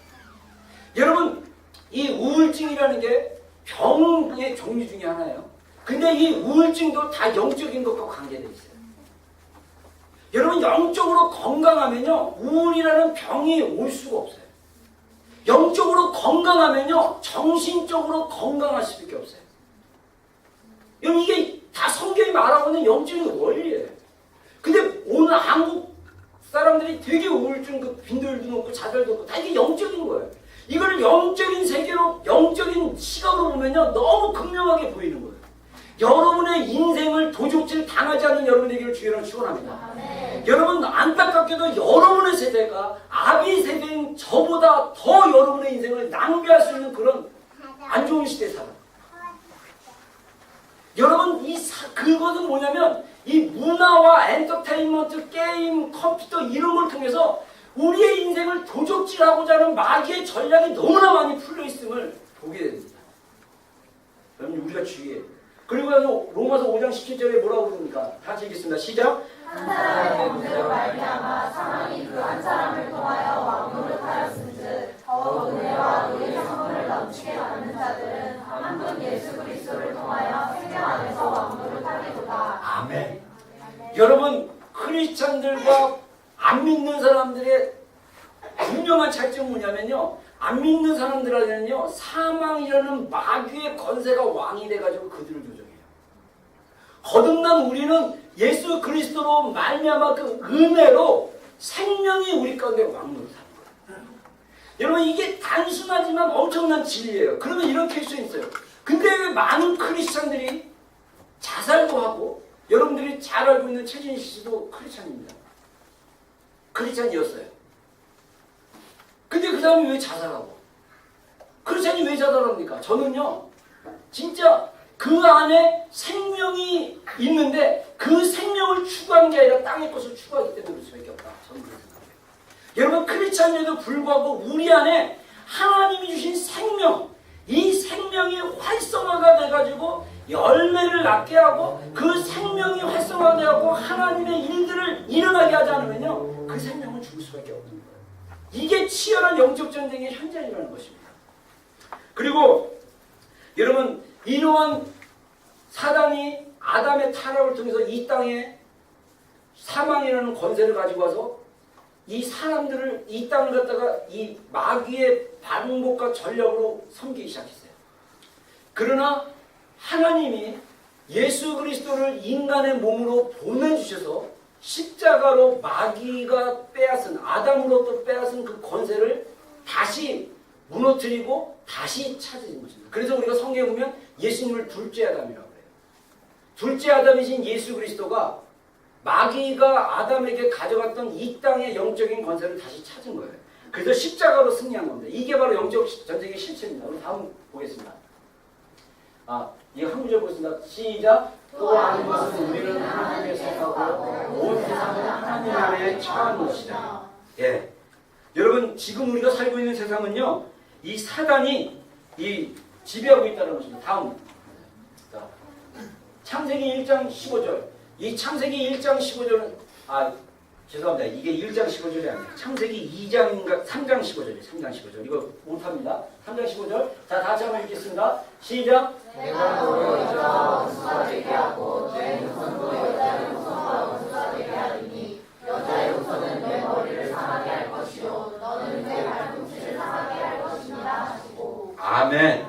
여러분 이 우울증이라는 게 병의 종류 중에 하나예요. 근데 이 우울증도 다 영적인 것과 관계되어 있어요. 여러분 영적으로 건강하면요 우울이라는 병이 올 수가 없어요. 영적으로 건강하면요 정신적으로 건강할 수밖에 없어요. 여러분 이게 다 성경이 말하고 있는 영적인 원리예요. 근데 오늘 한국 사람들이 되게 우울증 빈들도 높고 자살도 높고 다 이게 영적인 거예요. 이거를 영적인 세계로 영적인 시각으로 보면요 너무 극명하게 보이는 거예요. 여러분의 인생을 도적질 당하지 않는 여러분에게를 주의로 축원합니다. 여러분 안타깝게도 여러분의 세대가 아비 세대인 저보다 더 여러분의 인생을 낭비할 수 있는 그런 안 좋은 시대에 살아요. 여러분 그것은 뭐냐면 이 문화와 엔터테인먼트, 게임, 컴퓨터 이런 걸 통해서 우리의 인생을 도적질하고자 하는 마귀의 전략이 너무나 많이 풀려있음을 보게 됩니다. 여러분 우리가 주의해요. 그리고 로마서 5장 17절에 뭐라고 그럽니까? 다시 읽겠습니다. 시작. 한 사람의 문제로 말미암아 사망이 그 한 사람을 통하여 왕노릇하였은즉 더욱 은혜와 의의 성분을 넘치게 받는 자들은 한 분 예수 그리스도를 통하여 생명 안에서 왕노릇하리로다. 아멘. 여러분 크리스찬들과 안 믿는 사람들의 분명한 차이점은 뭐냐면요. 안 믿는 사람들한테는요 사망이라는 마귀의 권세가 왕이 돼가지고 그들을 조종해요. 거듭난 우리는 예수 그리스도로 말미암아 그 은혜로 생명이 우리 가운데 왕노릇하는 거예요. 여러분 이게 단순하지만 엄청난 진리예요. 그러면 이렇게 할 수 있어요. 근데 왜 많은 크리스찬들이 자살도 하고 여러분들이 잘 알고 있는 최진실 씨도 크리스찬입니다. 크리스찬이었어요. 근데 그 사람이 왜 자살하고? 크리스찬이 왜 자살합니까? 저는요 진짜 그 안에 생명이 있는데 그 생명을 추구한 게 아니라 땅의 것을 추구하기 때문에 그럴 수밖에 없다. 저는 그렇게 생각해요. 여러분 크리스찬에도 불구하고 우리 안에 하나님이 주신 생명, 이 생명이 활성화가 돼가지고 열매를 낳게 하고 그 생명이 활성화되고 하나님의 일들을 일어나게 하지 않으면요 그 생명은 죽을 수밖에 없는 거예요. 이게 치열한 영적 전쟁의 현장이라는 것입니다. 그리고 여러분 이러한 사단이 아담의 타락을 통해서 이 땅에 사망이라는 권세를 가지고 와서 이 사람들을 이 땅을 갖다가 이 마귀의 반복과 전략으로 섬기기 시작했어요. 그러나 하나님이 예수 그리스도를 인간의 몸으로 보내주셔서 십자가로 마귀가 빼앗은 아담으로부터 빼앗은 그 권세를 다시 무너뜨리고 다시 찾으신 것입니다. 그래서 우리가 성경에 보면 예수님을 둘째 아담이라고 해요. 둘째 아담이신 예수 그리스도가 마귀가 아담에게 가져갔던 이 땅의 영적인 권세를 다시 찾은 거예요. 그래서 십자가로 승리한 겁니다. 이게 바로 영적 전쟁의 실체입니다. 우리 다음 보겠습니다. 이거 한 구절 보겠습니다. 시작. 또 아는 것은 우리는 하나님의 속하고 온 세상은 하나님 안에 처한 것이다. 예, 여러분 지금 우리가 살고 있는 세상은요 이 사단이 이 지배하고 있다는 것입니다. 다음 창세기 1장 15절. 이 창세기 1장 15절은 죄송합니다. 이게 1장 15절이 아니에요. 창세기 2장인가 3장 15절이에요. 3장 15절. 이거 못합니다. 3장 15절. 자, 다시 한번 읽겠습니다. 시작. 내가 너로 여자와 원수가 되게 하고 내 후손도 여자의 후손과 원수가 되게 하리니 여자의 후손은 내 머리를 상하게 할 것이요 너는 내 발꿈치를 상하게 할 것이니라 하시고. 아멘.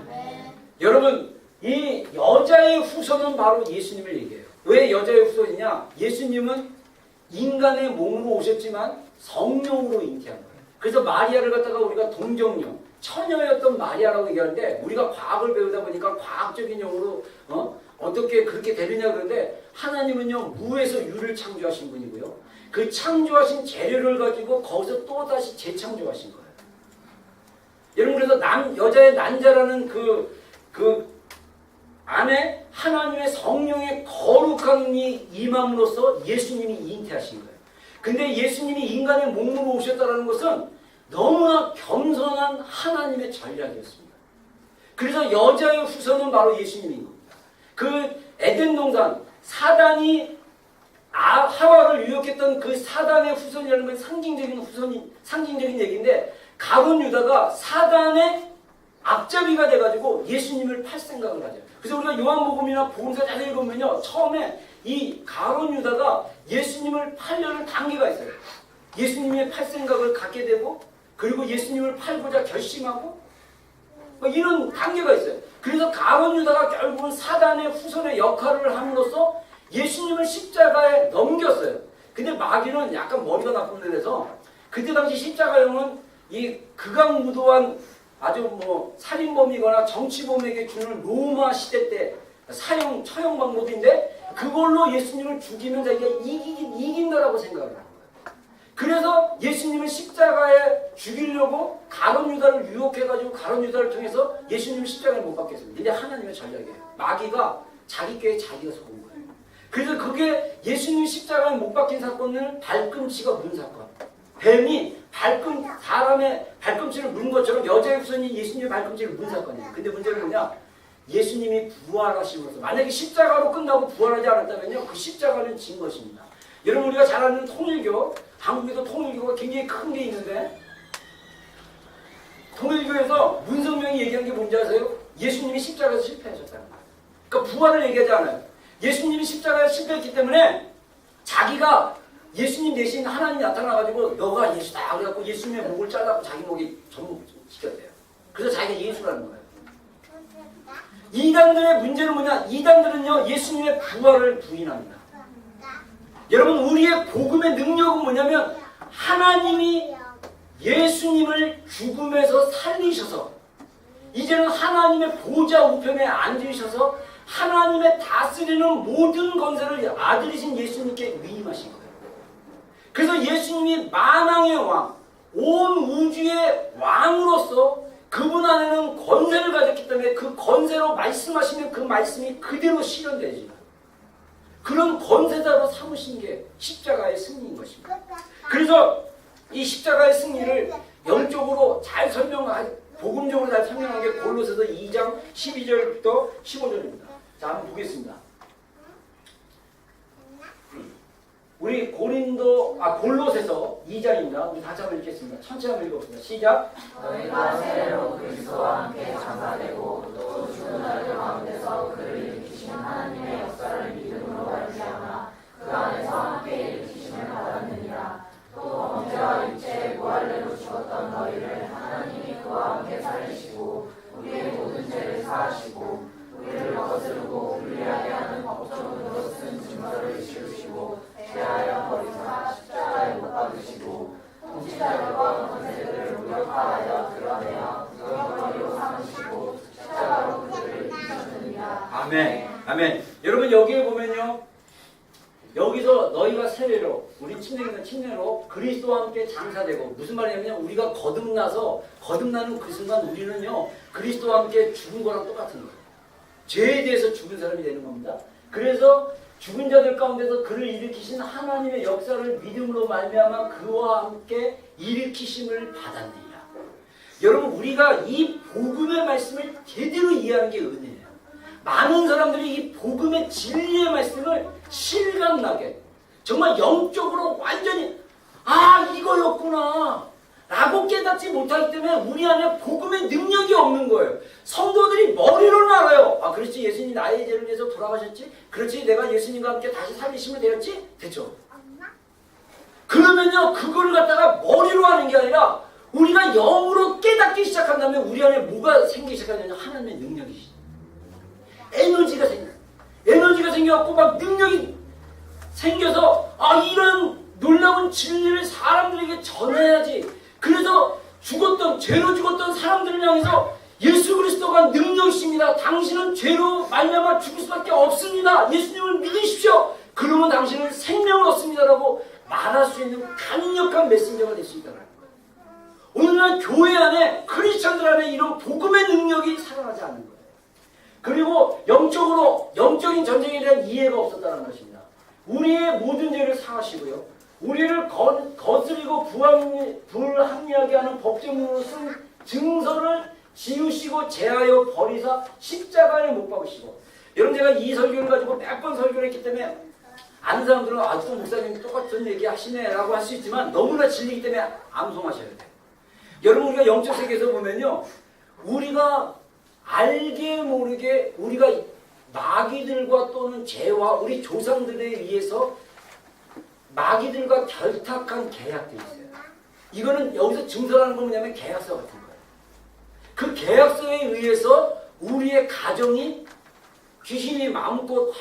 여러분 이 여자의 후손은 바로 예수님을 얘기해요. 왜 여자의 후손이냐? 예수님은 인간의 몸으로 오셨지만 성령으로 잉태한 거예요. 그래서 마리아를 갖다가 우리가 동정녀, 처녀였던 마리아라고 얘기하는데 우리가 과학을 배우다 보니까 과학적인 용어로 어떻게 그렇게 되느냐 그러는데 하나님은요 무에서 유를 창조하신 분이고요. 그 창조하신 재료를 가지고 거기서 또다시 재창조하신 거예요. 여러분 그래서 여자의 난자라는 그 안에 하나님의 성령의 거룩한 이 임함으로써 예수님이 잉태하신 거예요. 근데 예수님이 인간의 몸으로 오셨다는 것은 너무나 겸손한 하나님의 전략이었습니다. 그래서 여자의 후손은 바로 예수님인 겁니다. 그 에덴 동산 사단이 하와를 유혹했던 그 사단의 후손이라는 건 상징적인 얘기인데 가룟 유다가 사단의 앞잡이가 돼가지고 예수님을 팔 생각을 하죠. 그래서 우리가 요한복음이나 복음서 잘 읽으면요 처음에 이 가룟 유다가 예수님을 팔려는 단계가 있어요. 예수님의 팔 생각을 갖게 되고 그리고 예수님을 팔고자 결심하고 이런 단계가 있어요. 그래서 가룟 유다가 결국은 사단의 후손의 역할을 함으로써 예수님을 십자가에 넘겼어요. 근데 마귀는 약간 머리가 나쁜 데서 그때 당시 십자가형은 이 극악무도한 아주 살인범이거나 정치범에게 주는 로마 시대 때 처형 방법인데 그걸로 예수님을 죽이면 자기가 이긴다라고 생각을 하는 거예요. 그래서 예수님을 십자가에 죽이려고 가룟 유다를 유혹해가지고 가룟 유다를 통해서 예수님을 십자가에 못 박게 했습니다. 이게 하나님의 전략이에요. 마귀가 자기 꾀에 자기가 속은 거예요. 그래서 그게 예수님 십자가에 못 박힌 사건을 발꿈치가 문 사건. 뱀이 사람의 발꿈치를 문 것처럼 여자의 후손이 예수님의 발꿈치를 문 사건이에요. 근데 문제는 뭐냐? 예수님이 부활하심으로써 만약에 십자가로 끝나고 부활하지 않았다면요 그 십자가는 진 것입니다. 여러분 우리가 잘 아는 통일교, 한국에도 통일교가 굉장히 큰 게 있는데 통일교에서 문성명이 얘기한 게 뭔지 아세요? 예수님이 십자가에서 실패하셨다는 거예요. 그러니까 부활을 얘기하지 않아요. 예수님이 십자가에 실패했기 때문에 자기가 예수님 대신 하나님이 나타나가지고 너가 예수다 그래갖고 예수님의 목을 잘라고 자기 목에 접목시켰대요. 그래서 자기가 예수라는 거예요. 이단들의 문제는 뭐냐? 이단들은요 예수님의 부활을 부인합니다. 여러분 우리의 복음의 능력은 뭐냐면 하나님이 예수님을 죽음에서 살리셔서 이제는 하나님의 보좌 우편에 앉으셔서 하나님의 다스리는 모든 권세를 아들이신 예수님께 위임하신 거예요. 그래서 예수님이 만왕의 왕, 온 우주의 왕으로서 그분 안에는 권세를 가졌기 때문에 그 권세로 말씀하시면 그 말씀이 그대로 실현되지. 그런 권세자로 삼으신 게 십자가의 승리인 것입니다. 그래서 이 십자가의 승리를 영적으로 잘 복음적으로 잘 설명한 게 골로새서 2장 12절부터 15절입니다. 자, 한번 보겠습니다. 우리 골로새서 2장입니다. 우리 다시 한번 읽겠습니다. 천천히 한번 읽어봅시다. 시작. 너희가 세례로 그리스도와 함께 장사되고 또 죽은 자들 가운데서 그를 일으키신 하나님의 역사를 믿음으로 말미암아 그 안에서 함께 일으키심을 받았느니라. 또 범죄와 육체의 무할례로 죽었던 너희를 하나님이 그와 함께 살리시고 우리의 모든 죄를 사하시고 우리를 거스르고 불리하게 하는 법조문으로 쓴 증거를 지우시고 대하여 버리사 십자가에 못 박으시고 통치자들과 권세들을 무력화하여 드러내어 구경거리로 삼으시고 십자가로 그들을 이기셨느니라. 아멘. 아멘. 여러분 여기에 보면요. 여기서 너희가 세례로 우리 침례로 그리스도와 함께 장사되고 무슨 말이냐면 우리가 거듭나는 그 순간 우리는요 그리스도와 함께 죽은 거랑 똑같은 거예요. 죄에 대해서 죽은 사람이 되는 겁니다. 그래서 죽은 자들 가운데서 그를 일으키신 하나님의 역사를 믿음으로 말미암아 그와 함께 일으키심을 받았느니라. 여러분 우리가 이 복음의 말씀을 제대로 이해하는 게 은혜예요. 많은 사람들이 이 복음의 진리의 말씀을 실감나게 정말 영적으로 완전히 이거였구나 라고 깨닫지 못하기 때문에 우리 안에 복음의 능력이 없는 거예요. 성도들이 머리로는 알아요. 그렇지 예수님이 나의 죄를 위해서 돌아가셨지. 그렇지 내가 예수님과 함께 다시 살리심을 되었지. 됐죠. 그러면요 그거를 갖다가 머리로 하는 게 아니라 우리가 영으로 깨닫기 시작한다면 우리 안에 뭐가 생기기 시작하냐면 하나님의 능력이 에너지가 생겨갖고 막 능력이 생겨서 이런 놀라운 진리를 사람들에게 전해야지. 그래서 죄로 죽었던 사람들을 향해서 예수 그리스도가 능력이십니다. 당신은 죄로 말미암아 죽을 수밖에 없습니다. 예수님을 믿으십시오. 그러면 당신은 생명을 얻습니다라고 말할 수 있는 강력한 메신저가 될 수 있다는 거예요. 오늘날 교회 안에 크리스천들 안에 이런 복음의 능력이 살아나지 않는 거예요. 그리고 영적인 전쟁에 대한 이해가 없었다는 것입니다. 우리의 모든 죄를 사하시고요. 우리를 거스리고 불합리하게 하는 법조문으로 쓴 증서를 지우시고 제하여 버리사 십자가에 못 박으시고. 여러분 제가 이 설교를 가지고 몇 번 설교를 했기 때문에 아는 사람들은 또 목사님이 똑같은 얘기 하시네 라고 할 수 있지만 너무나 진리이기 때문에 암송하셔야 돼요. 여러분 우리가 영적 세계에서 보면요. 우리가 알게 모르게 우리가 마귀들과 또는 죄와 우리 조상들에 의해서 마귀들과 결탁한 계약들이 있어요. 이거는 여기서 증서라는 건 뭐냐면 계약서 같은 거예요. 그 계약서에 의해서 우리의 가정이 귀신이 마음껏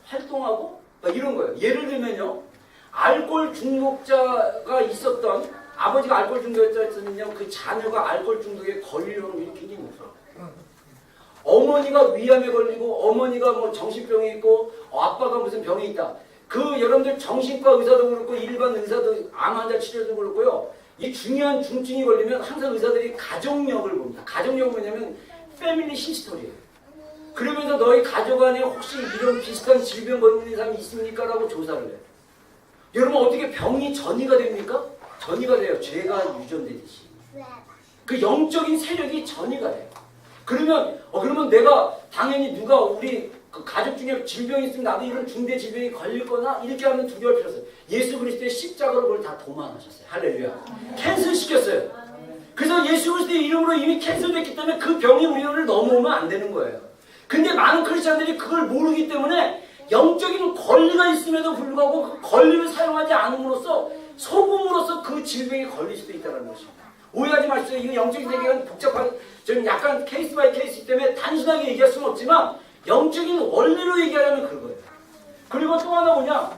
활동하고 이런 거예요. 예를 들면요. 알코올 중독자가 있었던 아버지가 알코올 중독자였으면요. 그 자녀가 알코올 중독에 걸릴 확률이 굉장히 높아요. 어머니가 위암에 걸리고 어머니가 뭐 정신병이 있고 아빠가 무슨 병이 있다. 여러분들 정신과 의사도 그렇고 일반 의사도 암 환자 치료도 그렇고요. 이 중요한 중증이 걸리면 항상 의사들이 가족력을 봅니다. 가족력은 뭐냐면 패밀리 히스토리예요. 그러면서 너희 가족 안에 혹시 이런 비슷한 질병 걸리는 사람이 있습니까? 라고 조사를 해요. 여러분 어떻게 병이 전이가 됩니까? 전이가 돼요. 죄가 유전되듯이. 그 영적인 세력이 전이가 돼요. 그러면 내가 당연히 누가 우리 그 가족 중에 질병이 있으면 나도 이런 중대 질병이 걸릴 거나 이렇게 하면 두려울 필요 없어요. 예수 그리스도의 십자가로 그걸 다 도망하셨어요. 할렐루야. 캔슬시켰어요. 그래서 예수 그리스도의 이름으로 이미 캔슬됐기 때문에 그 병이 우리를 넘어오면 안 되는 거예요. 근데 많은 크리스찬들이 그걸 모르기 때문에 영적인 권리가 있음에도 불구하고 그 권리를 사용하지 않음으로써 소금으로써 그 질병에 걸릴 수도 있다는 것입니다. 오해하지 마십시오. 이거 영적인 세계는 복잡하게 저는 약간 케이스 바이 케이스 때문에 단순하게 얘기할 수는 없지만 영적인 원리로 얘기하려면 그거예요. 그리고 또 하나 뭐냐?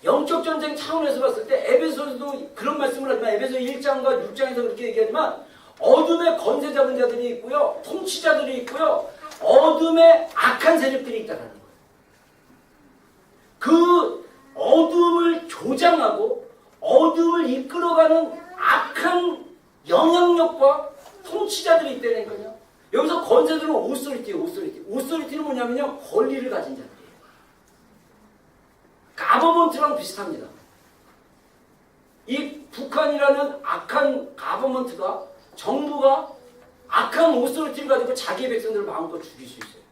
영적 전쟁 차원에서 봤을 때 에베소서도 그런 말씀을 하지만 에베소 1장과 6장에서 그렇게 얘기하지만 어둠의 권세 잡은 자들이 있고요. 통치자들이 있고요. 어둠의 악한 세력들이 있다는 거예요. 그 어둠을 조장하고 어둠을 이끌어가는 악한 영향력과 통치자들이 있다니까요. 여기서 건세들은 오소리티예요. 오소리티는 뭐냐면요, 권리를 가진 자들이에요. 가버먼트랑 비슷합니다. 이 북한이라는 악한 가버먼트가, 정부가 악한 오소리티를 가지고 자기의 백성들을 마음껏 죽일 수 있어요.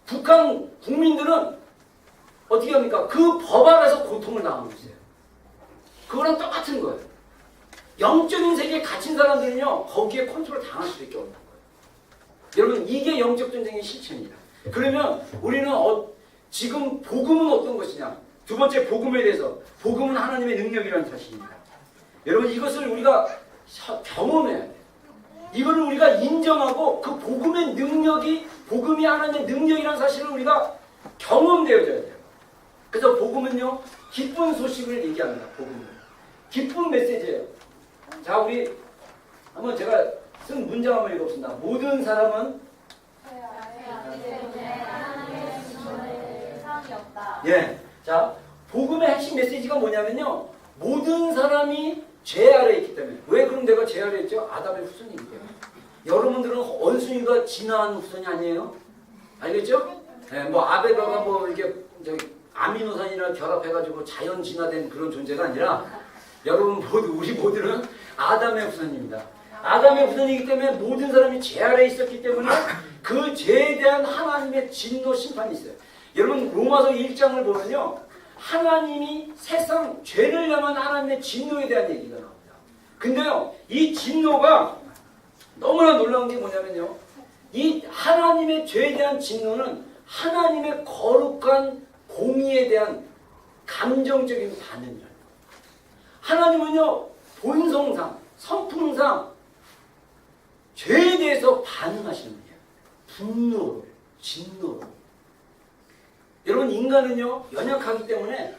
북한 국민들은 어떻게 합니까? 그 법 아래서 고통을 당하고 있어요. 그거랑 똑같은 거예요. 영적인 세계에 갇힌 사람들은요, 거기에 컨트롤 당할 수밖에 없는 거예요. 여러분, 이게 영적 전쟁의 실체입니다. 그러면 우리는 지금 복음은 어떤 것이냐? 두 번째, 복음에 대해서. 복음은 하나님의 능력이라는 사실입니다. 여러분, 이것을 우리가 경험해야 돼요. 이거를 우리가 인정하고 그 복음의 능력이, 복음이 하나님의 능력이라는 사실을 우리가 경험되어져야 돼요. 그래서 복음은요, 기쁜 소식을 얘기합니다. 복음은 기쁜 메시지예요. 자, 우리 한번 제가 쓴 문장 한번 읽어봅시다. 모든 사람은 예, 자, 복음의 핵심 메시지가 뭐냐면요, 모든 사람이 죄 아래에 있기 때문에. 왜 그럼 내가 죄 아래에 있죠? 아담의 후손이기 때문에. 여러분들은 원숭이가 진화한 후손이 아니에요? 알겠죠? 예, 뭐 아베바가 뭐 이렇게 아미노산이나 결합해가지고 자연 진화된 그런 존재가 아니라 여러분 모두, 우리 모두는 아담의 후손입니다. 아담의 후손이기 때문에 모든 사람이 죄 아래에 있었기 때문에 그 죄에 대한 하나님의 진노 심판이 있어요. 여러분, 로마서 1장을 보면요, 하나님이 세상 죄를 향한 하나님의 진노에 대한 얘기가 나옵니다. 근데요, 이 진노가 너무나 놀라운 게 뭐냐면요, 이 하나님의 죄에 대한 진노는 하나님의 거룩한 공의에 대한 감정적인 반응이라는 거예요. 하나님은요, 본성상, 성품상 죄에 대해서 반응하시는 분이에요. 분노로, 진노로. 여러분, 인간은요, 연약하기 때문에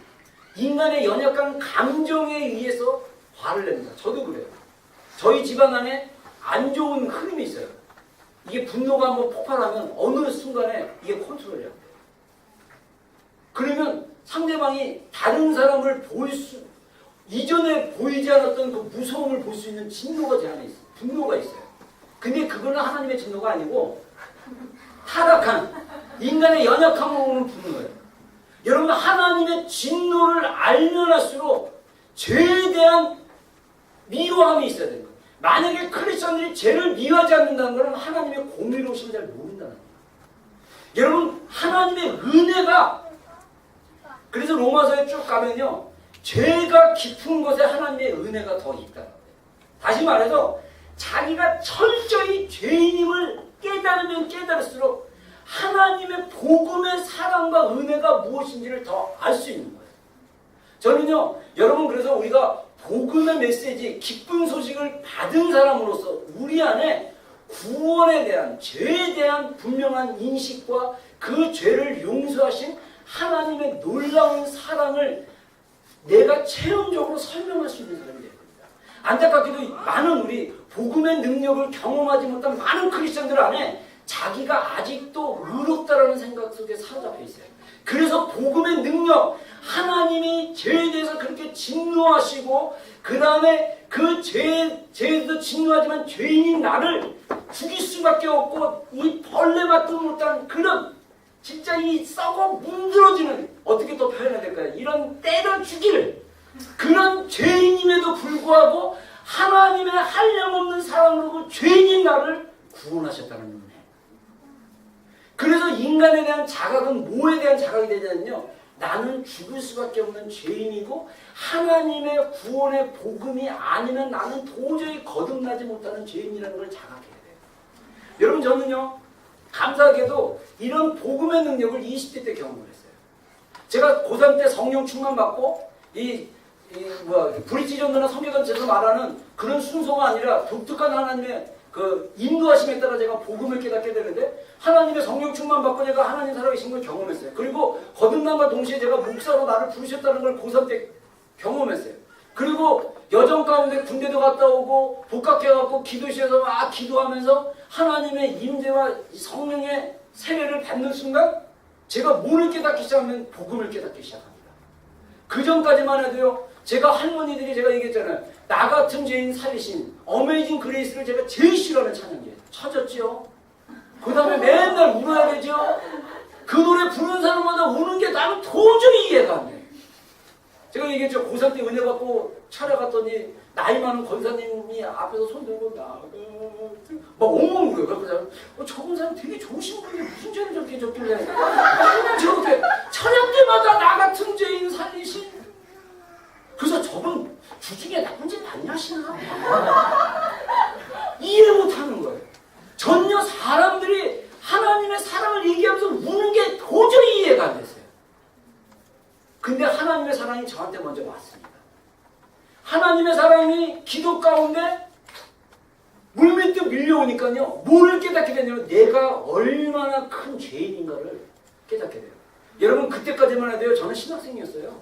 인간의 연약한 감정에 의해서 화를 냅니다. 저도 그래요. 저희 집안 안에 안 좋은 흐름이 있어요. 이게 분노가 한번 폭발하면 어느 순간에 이게 컨트롤이 안 돼요. 그러면 상대방이 다른 사람을 이전에 보이지 않았던 그 무서움을 볼 수 있는 진노가 제 안에 있어요. 분노가 있어요. 근데 그거는 하나님의 진노가 아니고 타락한 인간의 연약함을 오는 분노예요. 여러분, 하나님의 진노를 알면 할수록 죄에 대한 미워함이 있어야 되는 거예요. 만약에 크리스천들이 죄를 미워하지 않는다는 것은 하나님의 공의로우심을 잘 모른다는 거예요. 여러분, 하나님의 은혜가, 그래서 로마서에 쭉 가면요, 죄가 깊은 곳에 하나님의 은혜가 더 있다는 거예요. 다시 말해서 자기가 철저히 죄인임을 깨달으면 깨달을수록 하나님의 복음의 사랑과 은혜가 무엇인지를 더 알 수 있는 거예요. 저는요, 여러분, 그래서 우리가 복음의 메시지, 기쁜 소식을 받은 사람으로서 우리 안에 구원에 대한, 죄에 대한 분명한 인식과 그 죄를 용서하신 하나님의 놀라운 사랑을 내가 체험적으로 설명할 수 있는 사람이 될 겁니다. 안타깝게도 많은 우리 복음의 능력을 경험하지 못한 많은 크리스천들 안에 자기가 아직도 의롭다라는 생각 속에 사로잡혀 있어요. 그래서 복음의 능력, 하나님이 죄에 대해서 그렇게 진노하시고 그 다음에 그 죄에 대해서 진노하지만 죄인인 나를 죽일 수밖에 없고 이 벌레 맛도 못한 그런 진짜 이 썩어 문드러지는, 어떻게 또 표현해야 될까요? 이런 때려 죽일 그런 죄인임에도 불구하고 하나님의 한량없는 사랑으로 그 죄인인 나를 구원하셨다는 은혜. 그래서 인간에 대한 자각은 뭐에 대한 자각이 되냐면요, 나는 죽을 수밖에 없는 죄인이고 하나님의 구원의 복음이 아니면 나는 도저히 거듭나지 못하는 죄인이라는 걸 자각해야 돼요. 여러분, 저는요, 감사하게도 이런 복음의 능력을 20대 때 경험을 했어요. 제가 고3 때 성령 충만 받고 브릿지 전도나 성교단체에서 말하는 그런 순서가 아니라 독특한 하나님의 그 인도하심에 따라 제가 복음을 깨닫게 되는데, 하나님의 성령 충만 받고 제가 하나님 살아계신 걸 경험했어요. 그리고 거듭남과 동시에 제가 목사로 나를 부르셨다는 걸 고3 때 경험했어요. 그리고 여정 가운데 군대도 갔다 오고 복학해갖고 기도실에서 막 기도하면서 하나님의 임재와 성령의 세례를 받는 순간 제가 뭐를 깨닫기 시작하면 복음을 깨닫기 시작합니다. 그 전까지만 해도요, 제가 할머니들이 제가 얘기했잖아요. 나 같은 죄인 살리신 어메이징 그레이스를 제가 제일 싫어하는 찬양이에요. 찾았죠? 그 다음에 맨날 울어야 되죠? 그 노래 부르는 사람마다 우는 게 나는 도저히 이해가 안 돼. 제가 얘기했죠. 고3 때 은혜 받고 찾아갔더니 나이 많은 권사님이 앞에서 손 들고 나가 막 엉엉 울어요. 그래서 저분 사람 되게 좋으신 분이 무슨 죄를 저렇게 졌길래 맨날 저렇게 찬양 때마다 나 같은 죄인 살리신. 그래서 저분 주중에 나쁜 짓 많이 하시나? 이해 못하는 거예요. 전혀 사람들이 하나님의 사랑을 얘기하면서 우는 게 도저히 이해가 안 됐어요. 근데 하나님의 사랑이 저한테 먼저 왔습니다. 하나님의 사랑이 기도 가운데 물밑에 밀려오니까요. 뭘 깨닫게 되냐면 내가 얼마나 큰 죄인인가를 깨닫게 돼요. 여러분 그때까지만 해도요. 저는 신학생이었어요.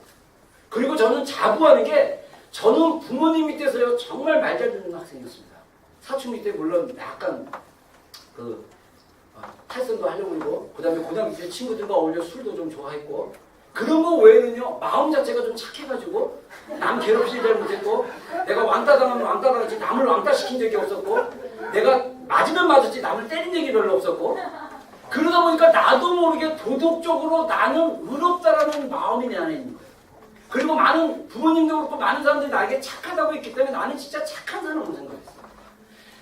그리고 저는 자부하는 게 저는 부모님 밑에서요. 정말 말 잘 듣는 학생이었습니다. 사춘 밑에 물론 약간 탈선도 하려고 그러고 그 다음에 고등학교 때 친구들과 어울려 술도 좀 좋아했고 그런 거 외에는요. 마음 자체가 좀 착해가지고 남 괴롭히지 잘 못했고 내가 왕따 당하면 왕따 당했지 남을 왕따 시킨 적이 없었고 내가 맞으면 맞았지 남을 때린 적이 별로 없었고 그러다 보니까 나도 모르게 도덕적으로 나는 의롭다라는 마음이 내 안에 있는 거예요. 그리고 많은 부모님도 그렇고 많은 사람들이 나에게 착하다고 했기 때문에 나는 진짜 착한 사람으로 생각했어요.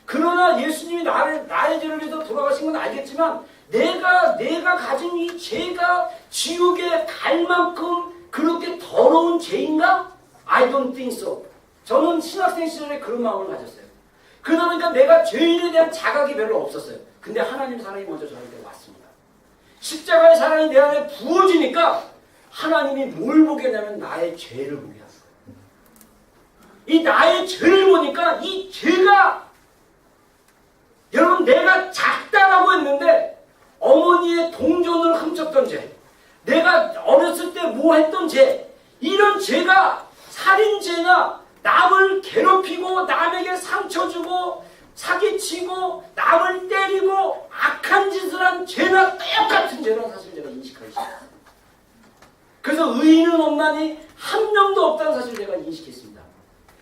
그러나 예수님이 나의 죄를 위해서 돌아가신 건 알겠지만 내가 가진 이 죄가 지옥에 갈 만큼 그렇게 더러운 죄인가? I don't think so. 저는 신학생 시절에 그런 마음을 가졌어요. 그러다 보니까 내가 죄인에 대한 자각이 별로 없었어요. 근데 하나님 사랑이 먼저 저한테 왔습니다. 십자가의 사랑이 내 안에 부어지니까 하나님이 뭘 보게 되냐면 나의 죄를 보게 하셨어요. 이 나의 죄를 보니까 이 죄가 여러분 내가 작다라고 했는데 어머니의 동전을 훔쳤던 죄, 내가 어렸을 때 뭐 했던 죄, 이런 죄가 살인죄나 남을 괴롭히고 남에게 상처 주고 사기치고 남을 때리고 악한 짓을 한 죄나 똑같은 죄라는 사실을 제가 인식하기 시작했어요. 그래서 의인은 없나니 한 명도 없다는 사실을 제가 인식했습니다.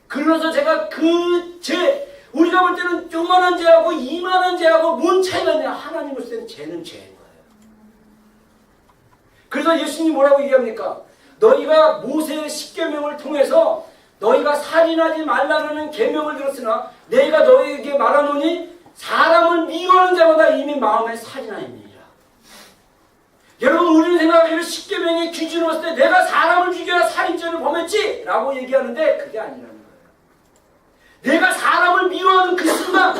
그러면서 제가 그 죄, 우리가 볼 때는 요만한 죄하고 이만한 죄하고 뭔 차이가 있냐. 하나님 볼 때는 죄는 죄인 거예요. 그래서 예수님이 뭐라고 얘기합니까? 너희가 모세의 십계명을 통해서 너희가 살인하지 말라는 계명을 들었으나 내가 너희에게 말하노니 사람을 미워하는 자마다 이미 마음에 살인하였느니라. 여러분 우리는 생각하기를 십계명의 기준으로 봤을 때 내가 사람을 죽여야 살인죄를 범했지 라고 얘기하는데 그게 아니라는 거예요. 내가 사람을 미워하는 그 순간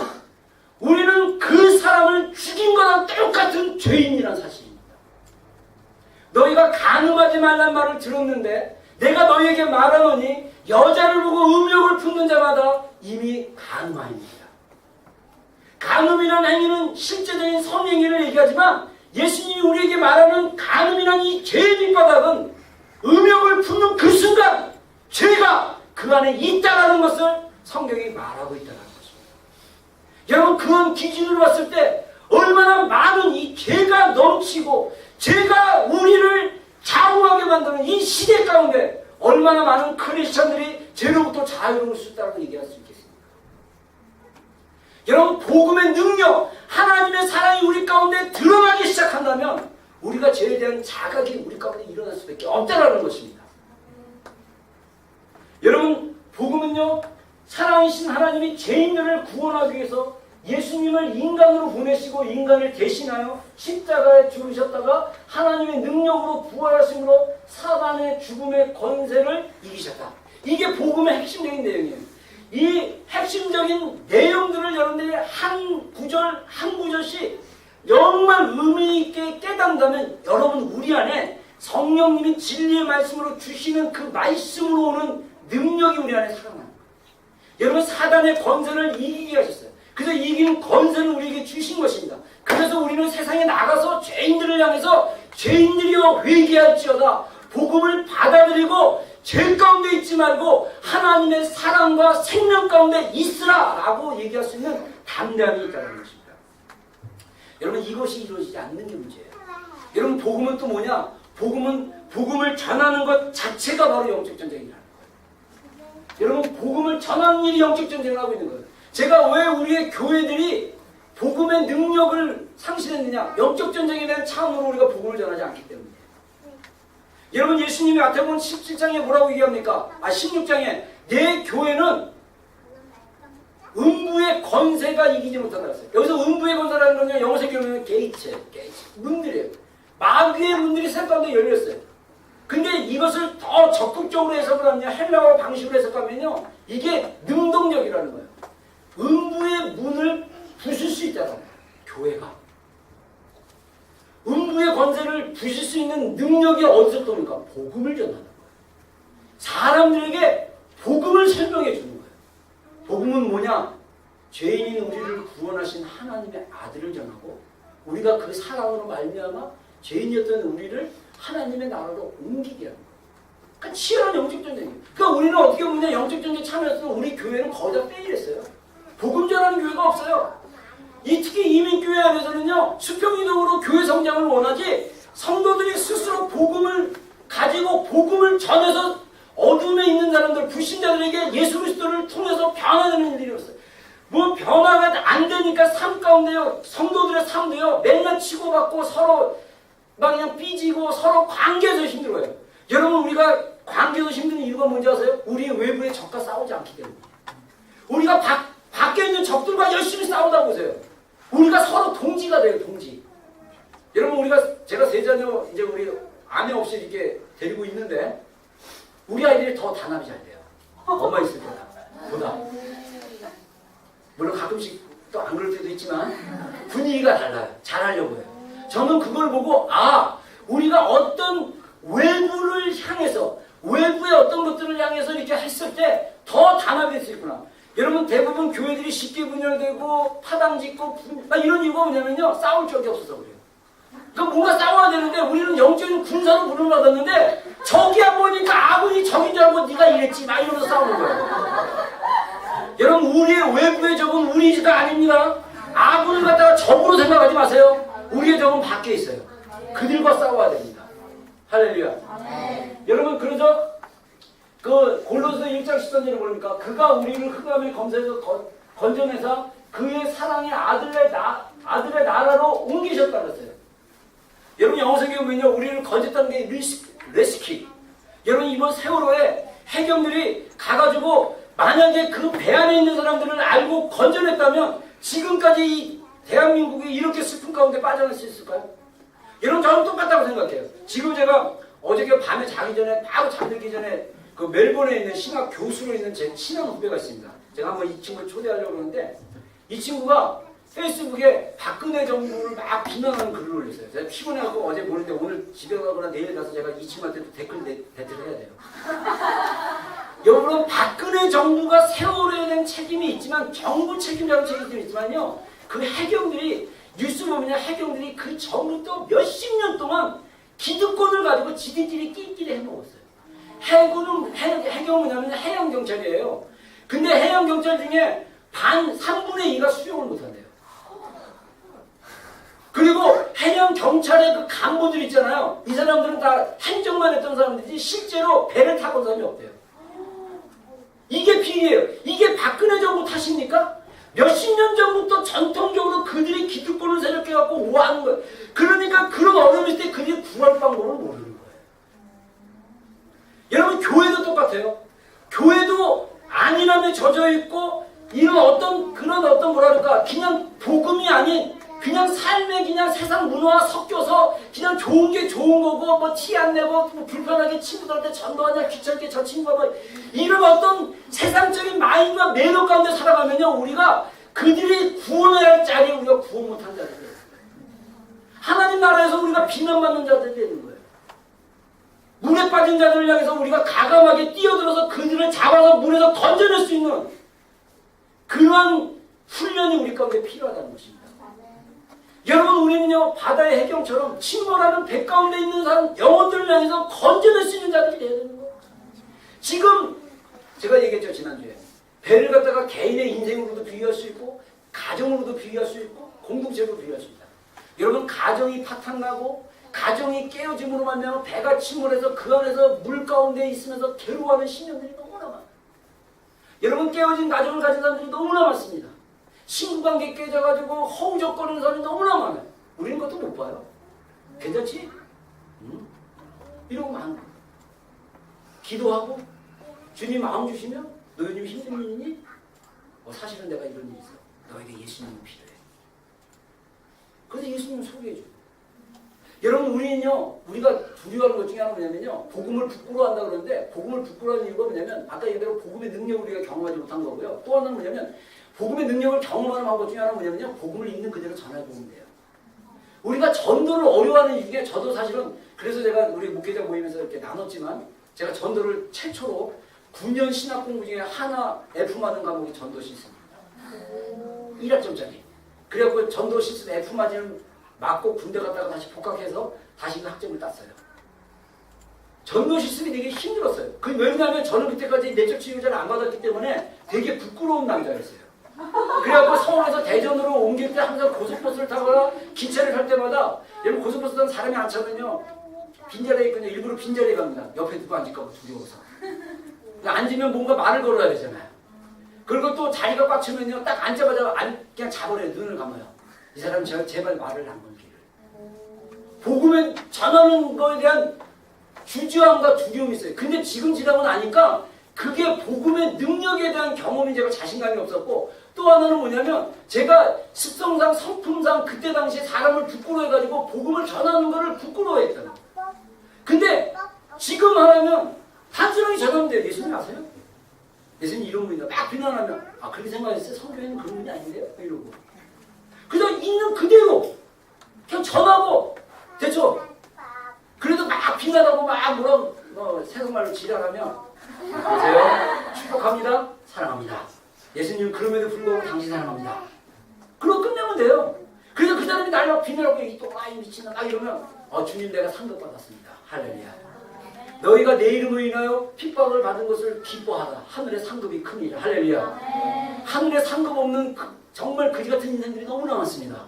우리는 그 사람을 죽인 거랑 똑같은 죄인이라는 사실입니다. 너희가 간음하지 말란 말을 들었는데 내가 너희에게 말하노니 여자를 보고 음욕을 품는 자마다 이미 간음하입니다. 간음이라는 행위는 실제적인 성행위를 얘기하지만 예수님이 우리에게 말하는 간음이라는 이 죄의 밑바닥은 음욕을 품는 그 순간 죄가 그 안에 있다라는 것을 성경이 말하고 있다는 것입니다. 여러분 그런 기준으로 봤을 때 얼마나 많은 이 죄가 넘치고 죄가 우리를 좌우하게 만드는 이 시대 가운데 얼마나 많은 크리스천들이 죄로부터 자유로울 수 있다고 얘기할 수 있겠습니까? 여러분 복음의 능력, 하나님의 사랑이 우리 가운데 드러나기 시작한다면 우리가 죄에 대한 자각이 우리 가운데 일어날 수밖에 없다는 것입니다. 여러분 복음은요 사랑이신 하나님이 죄인들을 구원하기 위해서 예수님을 인간으로 보내시고 인간을 대신하여 십자가에 죽으셨다가 하나님의 능력으로 부활하심으로 사단의 죽음의 권세를 이기셨다. 이게 복음의 핵심적인 내용이에요. 이 핵심적인 내용들을 여러분들이 한 구절 한 구절씩 정말 의미 있게 깨닫는다면 여러분 우리 안에 성령님이 진리의 말씀으로 주시는 그 말씀으로 오는 능력이 우리 안에 살아나는 거예요. 여러분 사단의 권세를 이기게 하셨어요. 그래서 이기는 권세를 우리에게 주신 것입니다. 그래서 우리는 세상에 나가서 죄인들을 향해서 죄인들이여 회개할지어다 복음을 받아들이고 죄 가운데 있지 말고 하나님의 사랑과 생명 가운데 있으라 라고 얘기할 수 있는 담대함이 있다는 것입니다. 여러분 이것이 이루어지지 않는 게 문제예요. 여러분 복음은 또 뭐냐? 복음은 복음을 전하는 것 자체가 바로 영적 전쟁이라는 거예요. 여러분 복음을 전하는 일이 영적 전쟁을 하고 있는 거예요. 제가 왜 우리의 교회들이 복음의 능력을 상실했느냐? 영적 전쟁에 대한 차원으로 우리가 복음을 전하지 않기 때문이에요. 여러분 예수님이 마태복음 17장에 뭐라고 얘기합니까? 16장에 내 교회는 음부의 건세가 이기지 못한다 했어요. 여기서 음부의 건세라는 건요, 영어로 기록하면 게이츠, 문들이에요. 마귀의 문들이 생각가운데 열렸어요. 근데 이것을 더 적극적으로 해석을 하면 헬라어 방식으로 해석하면요, 이게 능동력이라는 거예요. 음부의 문을 부술 수 있다는 거예요. 교회가. 음부의 권세를 부실 수 있는 능력이 어디서 떠오니까? 복음을 전하는 거예요. 사람들에게 복음을 설명해 주는 거예요. 복음은 뭐냐? 죄인인 우리를 구원하신 하나님의 아들을 전하고 우리가 그 사랑으로 말미암아 죄인이었던 우리를 하나님의 나라로 옮기게 하는 거예요. 그러니까 치열한 영적 전쟁이에요. 그러니까 우리는 어떻게 보면 영적 전쟁 참여해서 우리 교회는 거의 다 페일했어요. 복음 전하는 교회가 없어요. 특히 이민교회 안에서는요, 수평이동으로 교회 성장을 원하지 성도들이 스스로 복음을 가지고 복음을 전해서 어둠에 있는 사람들, 불신자들에게 예수 그리스도를 통해서 변화되는 일이 없어요. 뭐 변화가 안 되니까 삶 가운데요, 성도들의 삶도요, 맨날 치고받고 서로 막 그냥 삐지고 서로 관계에서 힘들어요. 여러분 우리가 관계에서 힘든 이유가 뭔지 아세요? 우리 외부의 적과 싸우지 않기 때문이에요. 우리가 밖에 있는 적들과 열심히 싸우다 보세요. 우리가 서로 동지가 돼요, 동지. 여러분 제가 세 자녀 이제 우리 아내 없이 이렇게 데리고 있는데 우리 아이들이 더 단합이 잘 돼요. 엄마 있을 때보다. 물론 가끔씩 또 안 그럴 때도 있지만 분위기가 달라요. 잘하려고 해요. 저는 그걸 보고 우리가 어떤 외부를 향해서 외부의 어떤 것들을 향해서 이렇게 했을 때 더 단합이 될 수 있구나. 여러분 대부분 교회들이 쉽게 분열되고 파당짓고 이런 이유가 뭐냐면요, 싸울 적이 없어서 그래요. 그러니까 뭔가 싸워야 되는데 우리는 영적인 군사로 부름을 받았는데 적이 안 보니까 아군이 적인 줄 알고 네가 이랬지 막 이러면서 싸우는 거예요. 여러분 우리의 외부의 적은 우리가 아닙니다. 아군을 갖다가 적으로 생각하지 마세요. 우리의 적은 밖에 있어요. 그들과 싸워야 됩니다. 할렐루야. 여러분 그러죠? 그 골로새 1장 10절에 보니까 그가 우리를 흑암의 검사에서 건져내서 그의 사랑의 아들의 나라로 옮기셨다고 했어요. 여러분 영어 성경에 보면요, 우리를 건졌다는 게 레스키. 여러분 이번 세월호에 해경들이 가가지고 만약에 그 배 안에 있는 사람들을 알고 건져냈다면 지금까지 이 대한민국이 이렇게 슬픈 가운데 빠져날 수 있을까요? 여러분 저는 똑같다고 생각해요. 지금 제가 어저께 밤에 자기 전에 바로 잠들기 전에 그 멜번에 있는 신학 교수로 있는 제 친한 후배가 있습니다. 제가 한번 이 친구를 초대하려고 하는데 이 친구가 페이스북에 박근혜 정부를 막 비난하는 글을 올렸어요. 제가 피곤해갖고 어제 보는데 오늘 집에 가거나 내일 가서 제가 이 친구한테 댓글 해야 돼요. 여러분 박근혜 정부가 세월호에 대한 책임이 있지만 정부 책임자는 책임이 있지만요, 그 해경들이 뉴스 보면 해경들이 그 전부터 몇십 년 동안 기득권을 가지고 지들끼리 끼리끼리 해먹었어요. 해경은 뭐냐면 해양경찰이에요. 근데 해양경찰 중에 3분의 2가 수용을 못한대요. 그리고 해양경찰의 그 간부들 있잖아요. 이 사람들은 다 행정만 했던 사람들이지 실제로 배를 타본 사람이 없대요. 이게 비리예요. 이게 박근혜 정부 탓입니까? 몇십 년 전부터 전통적으로 그들이 기득권을 세력해갖고 우아하는 거예요. 그러니까 그런 어려움이 있을 때 그들이 구할 방법을 모르는 거예요. 여러분 교회도 똑같아요. 교회도 안일함에 젖어있고 이런 그런 어떤 뭐랄까 그냥 복음이 아닌 그냥 삶에 그냥 세상 문화와 섞여서 그냥 좋은 게 좋은 거고 뭐 티 안 내고 뭐 불편하게 친구들한테 전도하냐 귀찮게 저 친구가 뭐 이런 어떤 세상적인 마인드와 매너 가운데 살아가면요, 우리가 그들이 구원해야 할 자리에 우리가 구원 못한 자들이에요. 하나님 나라에서 우리가 비난받는 자들이 되는 거예요. 물에 빠진 자들을 향해서 우리가 가감하게 뛰어들어서 그들을 잡아서 물에서 던져낼 수 있는 그러한 훈련이 우리 가운데 필요하다는 것입니다. 여러분 우리는요, 바다의 해경처럼 침몰하는 배 가운데 있는 사람 영혼들을 향해서 건져낼 수 있는 자들이 되어야 되는 거예요. 지금 제가 얘기했죠, 지난주에. 배를 갖다가 개인의 인생으로도 비유할 수 있고 가정으로도 비유할 수 있고 공동체로 비유할 수 있다. 여러분 가정이 파탄나고 가정이 깨어짐으로 만나면 배가 침몰해서 그 안에서 물 가운데 있으면서 괴로워하는 신령들이 너무나 많아요. 여러분 깨어진 가정을 가진 사람들이 너무나 많습니다. 친구관계 깨져가지고 허우적거리는 사람이 너무나 많아요. 우리는 그것도 못 봐요. 괜찮지? 응? 이러고 많은 거예요. 기도하고 주님 마음 주시면 너 요즘 힘든 일 있니? 사실은 내가 이런 일이 있어. 너에게 예수님이 필요해. 그래서 예수님을 소개해줘. 여러분 우리는요, 우리가 두려워하는 것 중에 하나가 뭐냐면요, 복음을 부끄러워한다 그러는데, 복음을 부끄러워하는 이유가 뭐냐면 아까 얘기대로 복음의 능력을 우리가 경험하지 못한 거고요. 또 하나는 뭐냐면 복음의 능력을 경험하는 방법 중에 하나가 뭐냐면요, 복음을 있는 그대로 전해보면 돼요. 우리가 전도를 어려워하는 이유에, 저도 사실은 그래서 제가 우리 목회자 모임에서 이렇게 나눴지만, 제가 전도를 최초로 9년 신학 공부 중에 하나 F 맞은 과목이 전도 실습입니다. 1학점짜리. 그래갖고 전도 실습 F 맞으면 맞고 군대 갔다가 다시 복학해서 다시 그 학점을 땄어요. 전도 실습이 되게 힘들었어요. 왜냐하면 저는 그때까지 내적 치유자를 안 받았기 때문에 되게 부끄러운 남자였어요. 그래갖고 서울에서 대전으로 옮길 때 항상 고속버스를 타거나 기차를 탈 때마다, 여러분 고속버스 타는 사람이 안 차면요, 빈자리에 있거든요. 일부러 빈자리에 갑니다. 옆에 누구 앉을까 봐 두려워서. 앉으면 뭔가 말을 걸어야 되잖아요. 그리고 또 자리가 꽉 차면요, 딱 앉자마자 그냥 자버려요. 눈을 감아요. 이 사람 제발 말을 안 걸기를. 복음에 전하는 거에 대한 주저함과 두려움이 있어요. 근데 지금 지나고 나니까 그게 복음의 능력에 대한 경험이, 제가 자신감이 없었고, 또 하나는 뭐냐면 제가 습성상 성품상 그때 당시에 사람을 부끄러워해가지고 복음을 전하는 거를 부끄러워했잖아요. 근데 지금 하라면 단순하게 전하면 돼요. 예수님 아세요? 예수님 이런 분이다. 막 비난하면 그렇게 생각했어요? 성경에는 그런 분이 아닌데요? 이러고. 그래서 있는 그대로 그냥 전하고 됐죠? 그래도 막 비난하고 막 뭐라고 세상말로 지랄하면, 보세요, 축복합니다, 사랑합니다. 예수님 그럼에도 불구하고 당신 사랑합니다. 그러고 끝내면 돼요. 그래서 그 사람이 날 막 비난하고 이 또라이 미친다 막 이러면 주님 내가 상급 받았습니다. 할렐루야. 너희가 내 이름으로 인하여 핍박을 받은 것을 기뻐하라. 하늘의 상급이 크니라. 할렐루야. 하늘에 상급 없는 정말 그지 같은 인생들이 너무나 많습니다.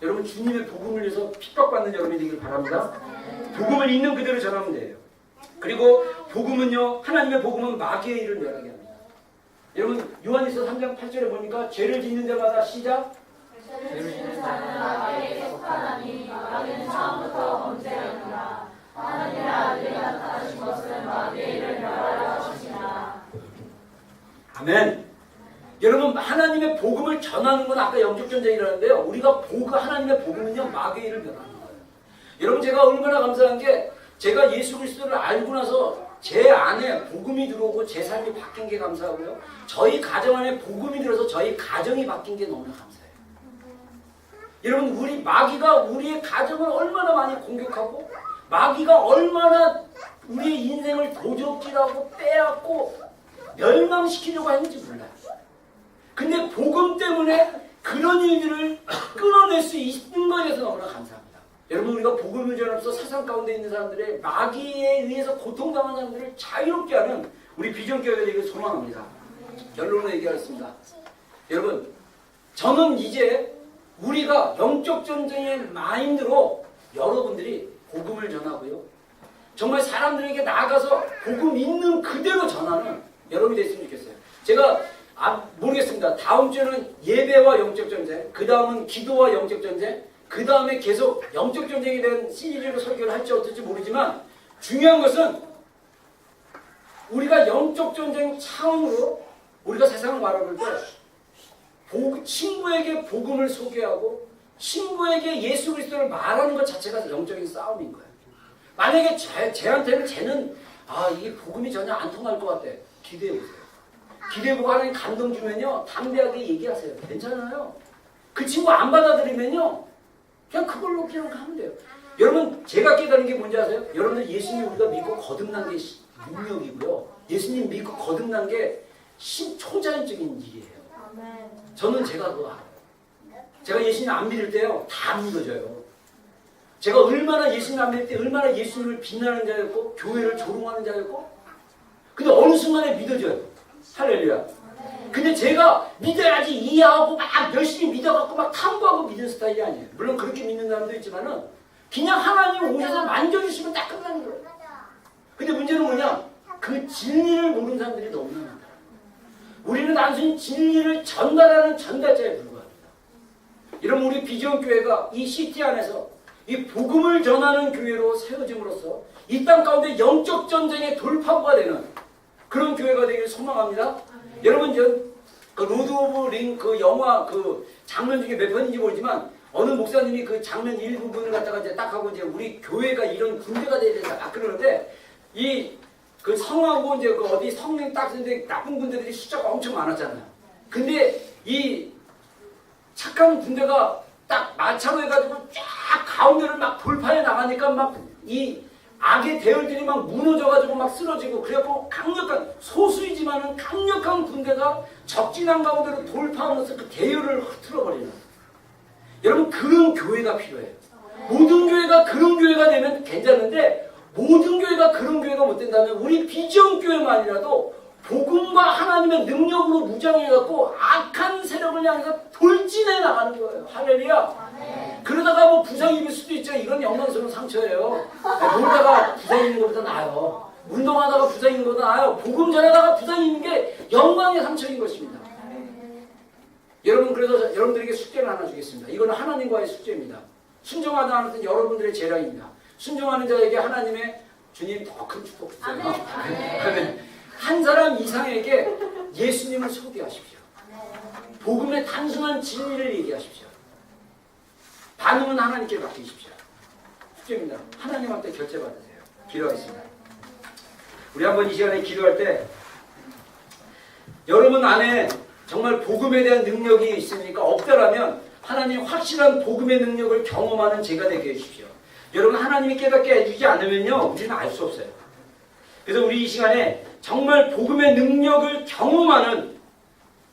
여러분 주님의 복음을 위해서 핍박받는 여러분이 되기를 바랍니다. 복음을 있는 그대로 전하면 돼요. 그리고 복음은요, 하나님의 복음은 마귀의 일을 멸하게 합니다. 여러분 요한일서 3장 8절에 보니까 죄를 짓는 자마다 시작, 죄를 짓는 자는 마귀에게 속하나니 마귀는 처음부터 범죄였노라. 하나님의 아들이 나타나신 것은 마귀의 일을 멸하려 하시니라. 아멘. 여러분 하나님의 복음을 전하는 건 아까 영적 전쟁이라는데요, 우리가 하나님의 복음은요 마귀의 일을 멸하는 거예요. 여러분 제가 얼마나 감사한 게, 제가 예수 그리스도를 알고 나서 제 안에 복음이 들어오고 제 삶이 바뀐 게 감사하고요, 저희 가정 안에 복음이 들어서 저희 가정이 바뀐 게 너무나 감사해요. 여러분 우리 마귀가 우리의 가정을 얼마나 많이 공격하고, 마귀가 얼마나 우리의 인생을 도적질하고 빼앗고 멸망시키려고 했는지 몰라요. 근데 복음 때문에 그런 일들을 끊어낼 수 있는 것에 대해서 너무나 감사합니다. 여러분 우리가 복음을 전하면서 세상 가운데 있는 사람들의 마귀에 의해서 고통당하는 사람들을 자유롭게 하는 우리 비전교회가 되기를 소망합니다. 결론을 얘기하겠습니다. 여러분 저는 이제 우리가 영적 전쟁의 마인드로 여러분들이 복음을 전하고요, 정말 사람들에게 나아가서 복음 있는 그대로 전하는 여러분이 됐으면 좋겠어요. 제가 모르겠습니다. 다음 주는 예배와 영적 전쟁, 그 다음은 기도와 영적 전쟁, 그 다음에 계속 영적 전쟁에 대한 시리즈로 설교를 할지 어떨지 모르지만, 중요한 것은 우리가 영적 전쟁 차원으로 우리가 세상을 바라볼 때 친구에게 복음을 소개하고 친구에게 예수 그리스도를 말하는 것 자체가 영적인 싸움인 거예요. 만약에 쟤한테는 쟤는 이게 복음이 전혀 안 통할 것 같아, 기대해보세요. 기대해보고 하나님 감동 주면요, 담대하게 얘기하세요. 괜찮아요. 그 친구 안 받아들이면요, 그냥 그걸로 그냥 하면 돼요. 여러분 제가 깨달은 게 뭔지 아세요? 여러분들 예수님 우리가 믿고 거듭난 게 능력이고요, 예수님 믿고 거듭난 게 초자연적인 일이에요. 저는 제가 그거 알아요. 제가 예수님 안 믿을 때요, 다 믿어져요. 제가 얼마나 예수님 안 믿을 때 얼마나 예수님을 비난하는 자였고 교회를 조롱하는 자였고, 근데 어느 순간에 믿어져요. 할렐루야. 근데 제가 믿어야지 이해하고 막 열심히 믿어갖고 막 탐구하고 믿는 스타일이 아니에요. 물론 그렇게 믿는 사람도 있지만은 그냥 하나님 오셔서 만져주시면 딱 끝나는 거예요. 근데 문제는 뭐냐, 그 진리를 모르는 사람들이 너무나 많다. 우리는 단순히 진리를 전달하는 전달자에 불과합니다. 여러분, 우리 비전 교회가 이 시티 안에서 이 복음을 전하는 교회로 세워짐으로써 이 땅 가운데 영적 전쟁의 돌파구가 되는 그런 교회가 되길 소망합니다. 여러분, 그 로드 오브 링 그 영화 그 장면 중에 몇 편인지 모르지만 어느 목사님이 그 장면 일부분을 갖다가 이제 딱 하고 이제 우리 교회가 이런 군대가 돼야 된다 막 그러는데 이 그 성하고 이제 그 어디 성령 딱 쓰는데 나쁜 군대들이 숫자가 엄청 많았잖아요. 근데 이 착한 군대가 딱 마차로 해가지고 쫙 가운데를 막 돌파해 나가니까 막 이 악의 대열들이 막 무너져가지고 막 쓰러지고 그래갖고 강력한 소수이지만은 강력한 군대가 적진한 가운데로 돌파하면서 그 대열을 흐트러버리는 여러분 그런 교회가 필요해요. 모든 교회가 그런 교회가 되면 괜찮은데 모든 교회가 그런 교회가 못 된다면 우리 비전 교회만이라도 복음과 하나님의 능력으로 무장해갖고 악한 세력을 향해서 돌진해 나가는 거예요. 할렐루야. 그러다가 뭐 부상 입을 수도 있죠. 이건 영광스러운 상처예요. 놀다가 부상 입는 것보다 나아요. 운동하다가 부상 입는 것보다 나아요. 복음 전하다가 부상 입는 게 영광의 상처인 것입니다. 여러분, 그래서 여러분들에게 숙제를 하나 주겠습니다. 이거는 하나님과의 숙제입니다. 순종하지 않았던 여러분들의 재량입니다. 순종하는 자에게 하나님의 주님 더 큰 축복 주세요. 한 사람 이상에게 예수님을 소개하십시오. 복음의 단순한 진리를 얘기하십시오. 반응은 하나님께 맡기십시오. 숙제입니다. 하나님한테 결제받으세요. 기도하겠습니다. 우리 한번 이 시간에 기도할 때 여러분 안에 정말 복음에 대한 능력이 있습니까? 없더라면 하나님 확실한 복음의 능력을 경험하는 제가 되게 해주십시오. 여러분 하나님이 깨닫게 해주지 않으면요 우리는 알 수 없어요. 그래서 우리 이 시간에 정말 복음의 능력을 경험하는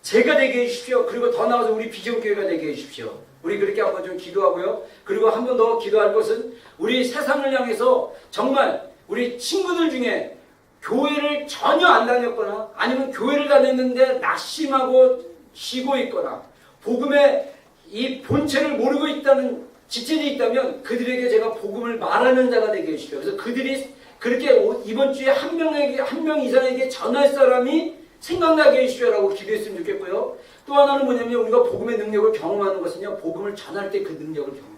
제가 되게 해주십시오. 그리고 더 나아가서 우리 비전교회가 되게 해주십시오. 우리 그렇게 한번 좀 기도하고요. 그리고 한 번 더 기도할 것은 우리 세상을 향해서 정말 우리 친구들 중에 교회를 전혀 안 다녔거나 아니면 교회를 다녔는데 낙심하고 쉬고 있거나 복음의 이 본체를 모르고 있다는 지체들이 있다면 그들에게 제가 복음을 말하는 자가 되게 해주십시오. 그래서 그들이 그렇게 이번 주에 한 명 이상에게 전할 사람이 생각나게 해주십시오라고 기도했으면 좋겠고요. 또 하나는 뭐냐면 우리가 복음의 능력을 경험하는 것은요 복음을 전할 때 그 능력을 경험해요.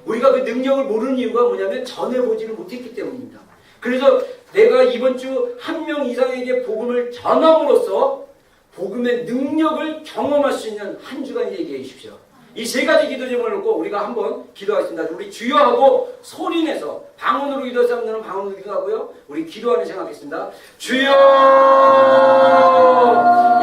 우리가 그 능력을 모르는 이유가 뭐냐면 전해보지를 못했기 때문입니다. 그래서 내가 이번 주 한 명 이상에게 복음을 전함으로써 복음의 능력을 경험할 수 있는 한 주간이 되게 해주십시오. 이 세 가지 기도 제목을 놓고 우리가 한번 기도하겠습니다. 우리 주여하고 소리내서 방언으로 기도할 사람들은 방언으로 기도하고요. 우리 기도하는 생각하겠습니다. 주여!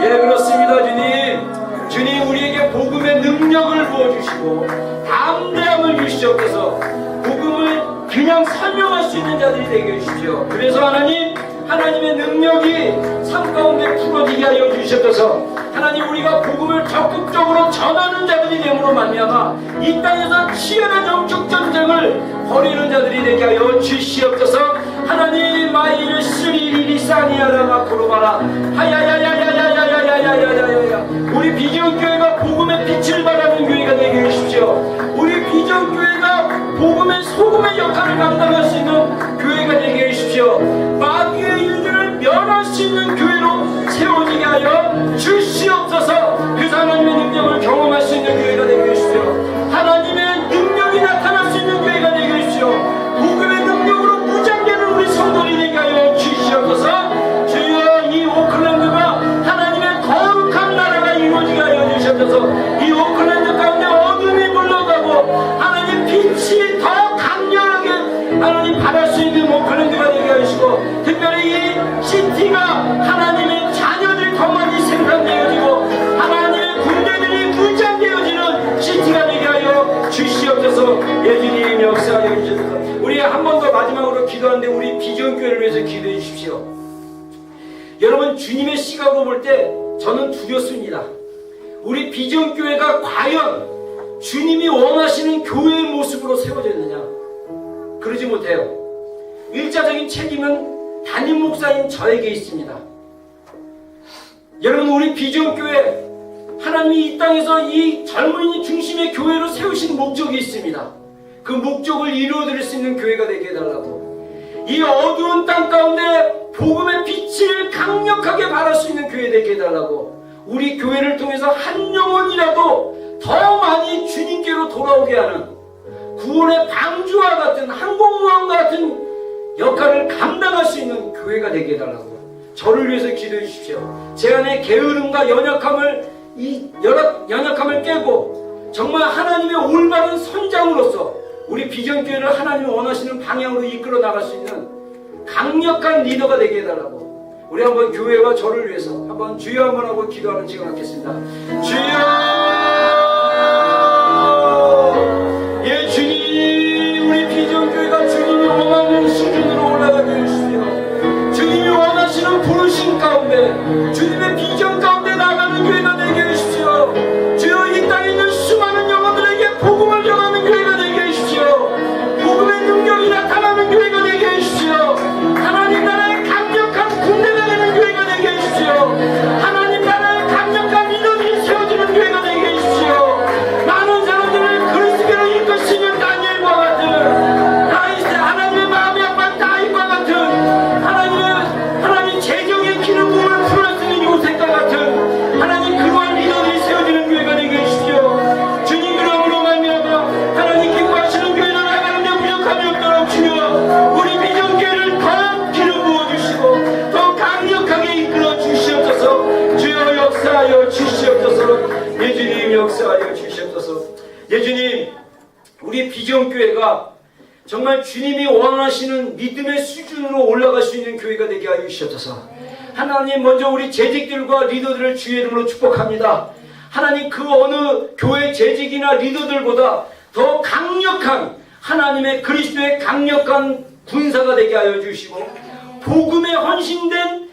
예, 그렇습니다, 주님. 주님, 우리에게 복음의 능력을 부어주시고 담대함을 주시옵소서. 복음을 그냥 설명할 수 있는 자들이 되게 해주십시오. 그래서 하나님의 능력이 삶 가운데 풀어지게 하여 주시옵소서. 하나님 우리가 복음을 적극적으로 전하는 자들이 됨으로 말미암아 이 땅에서 치열한 영적 전쟁을 벌이는 자들이 되게 하여 주시옵소서. 하나님 마이를 쓰리리리 사니아라 마코로바라 하야야야야야야야야야야야야 우리 비전교회가 복음의 빛을 발하는 교회가 되게 해주십시오. 우리 비전교회가 복음의 소금의 역할을 감당할 수 있는 교회가 되게 해주십시오. 마귀의 일들을 면할 수 있는 교회로 세워지게 하여 주시옵소서. 그래서 하나님의 능력을 경험할 수 있는 교회가 되게 해주십시오. 하나님의 능력이 나타날 수 있는 교회가 되게 해주십시오. 복음의 능력으로 무장되는 우리 성도들이 되게 하여 주시옵소서. 주여 이 오클랜드가 하나님의 거룩한 나라가 이루어지게 하여 주시옵소서. 이 오클랜드 가운데 어둠이 물러가고 하나님 빛이 더 강렬하게 하나님 받을 수 있는 오클랜드가 되게 하시고 특별히 이 시티가 하나님의 자녀들이 더 많이 생산되어지고 하나님의 군대들이 무장되어지는 시티가 되게 하여 주시옵소서. 예수님 역사하여 주시옵소서. 우리 한 번 더 마지막으로 기도하는데 우리 비전교회를 위해서 기도해 주십시오. 여러분 주님의 시각으로 볼 때 저는 두렵습니다. 우리 비전교회가 과연 주님이 원하시는 교회의 모습으로 세워졌느냐? 그러지 못해요. 일차적인 책임은 담임 목사인 저에게 있습니다. 여러분 우리 비전교회 하나님이 이 땅에서 이 젊은이 중심의 교회로 세우신 목적이 있습니다. 그 목적을 이루어드릴 수 있는 교회가 되게 해달라고 이 어두운 땅 가운데 복음의 빛을 강력하게 발할 수 있는 교회 되게 해달라고, 우리 교회를 통해서 한 영혼이라도 더 많이 주님께로 돌아오게 하는 구원의 방주와 같은 항공모함과 같은 역할을 감당할 수 있는 교회가 되게 해달라고 저를 위해서 기도해 주십시오. 제 안에 게으름과 연약함을 깨고 정말 하나님의 올바른 선장으로서 우리 비전교회를 하나님이 원하시는 방향으로 이끌어 나갈 수 있는 강력한 리더가 되게 해달라고, 우리 한번 교회와 저를 위해서 한번 주여 한번 하고 기도하는 시간 갖겠습니다. 주여! 예, 주님, 우리 비전교회가 주님이 원하는 수준으로 올라가게 해주십시오. 주님이 원하시는 부르심 가운데, 주님의 비전 가운데 나가는 교회가 되게 해주십시오. 주여, 이 땅에 있는 수많은 영혼들에게 복음을 전하는 교회가 되게 해주십시오. 복음의 능력이 나타나는 교회가 되게 해주십시오. 하나님 나라의 강력한 군대가 되는 교회가 되게 해주십시오. 하나님 나라의 강력한 리더들이 세워지는 교회가 되게 해주십시오. 많은 사람들을 그리스도로 이끌 수 있는 다니엘과 같은, 하나님의 마음이 아픈 다윗과 같은, 하나님 재정의 기름 부음을 풀어 쓰는 요셉과 같은 하나님 그러한 리더들이 세워지는 교회가 되게 해주십시오. 주님, 그러므로 말미암아 하나님 기뻐하시는 교회로 나가는데 부족함이 없도록 주여, 우리 비전교회를 더 기름 부어주시고 더 강력하게 이끌어 주시옵소서. 주여, 역사하여 주시옵소서. 예주님, 역사하여 주시옵소서. 예주님, 우리 비전교회가 정말 주님이 원하시는 믿음의 수준으로 올라갈 수 있는 교회가 되게 하여 주시옵소서. 하나님, 먼저 우리 재직들과 리더들을 주의 이름으로 축복합니다. 하나님, 그 어느 교회 재직이나 리더들보다 더 강력한 하나님의 그리스도의 강력한 군사가 되게 하여 주시고, 복음에 헌신된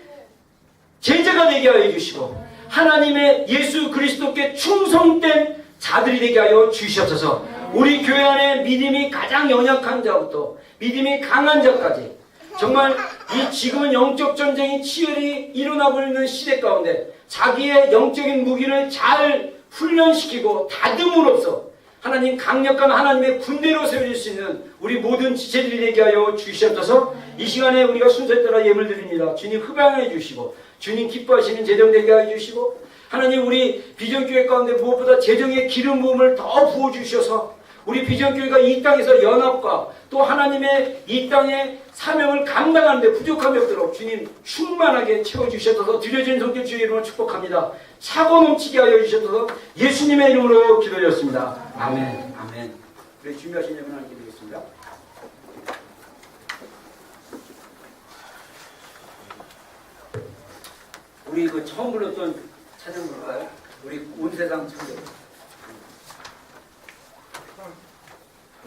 제자가 되게 하여 주시고, 하나님의 예수 그리스도께 충성된 자들이 되게 하여 주시옵소서. 우리 교회 안에 믿음이 가장 연약한 자부터 믿음이 강한 자까지, 정말 이 지금은 영적 전쟁이 치열히 일어나고 있는 시대 가운데 자기의 영적인 무기를 잘 훈련시키고 다듬음으로써 하나님 강력한 하나님의 군대로 세워질 수 있는 우리 모든 지체들이 되게 하여 주시옵소서. 이 시간에 우리가 순서에 따라 예물 드립니다. 주님 흡양해 주시고, 주님 기뻐하시는 재정 되게 하여 주시고, 하나님 우리 비전교회 가운데 무엇보다 재정의 기름 부음을 더 부어주셔서 우리 비전교회가 이 땅에서 연합과 또 하나님의 이 땅의 사명을 감당하는 데 부족함이 없도록 주님 충만하게 채워주셔서 드려진 성결 주의 이름으로 축복합니다. 차고 넘치게 하여 주셔서 예수님의 이름으로 기도드렸습니다. 아멘. 아멘. 우리 준비하신 예물 하나 드리겠습니다. 우리 그 처음 불렀던 찬양 부를까요? 우리 온 세상 찬양.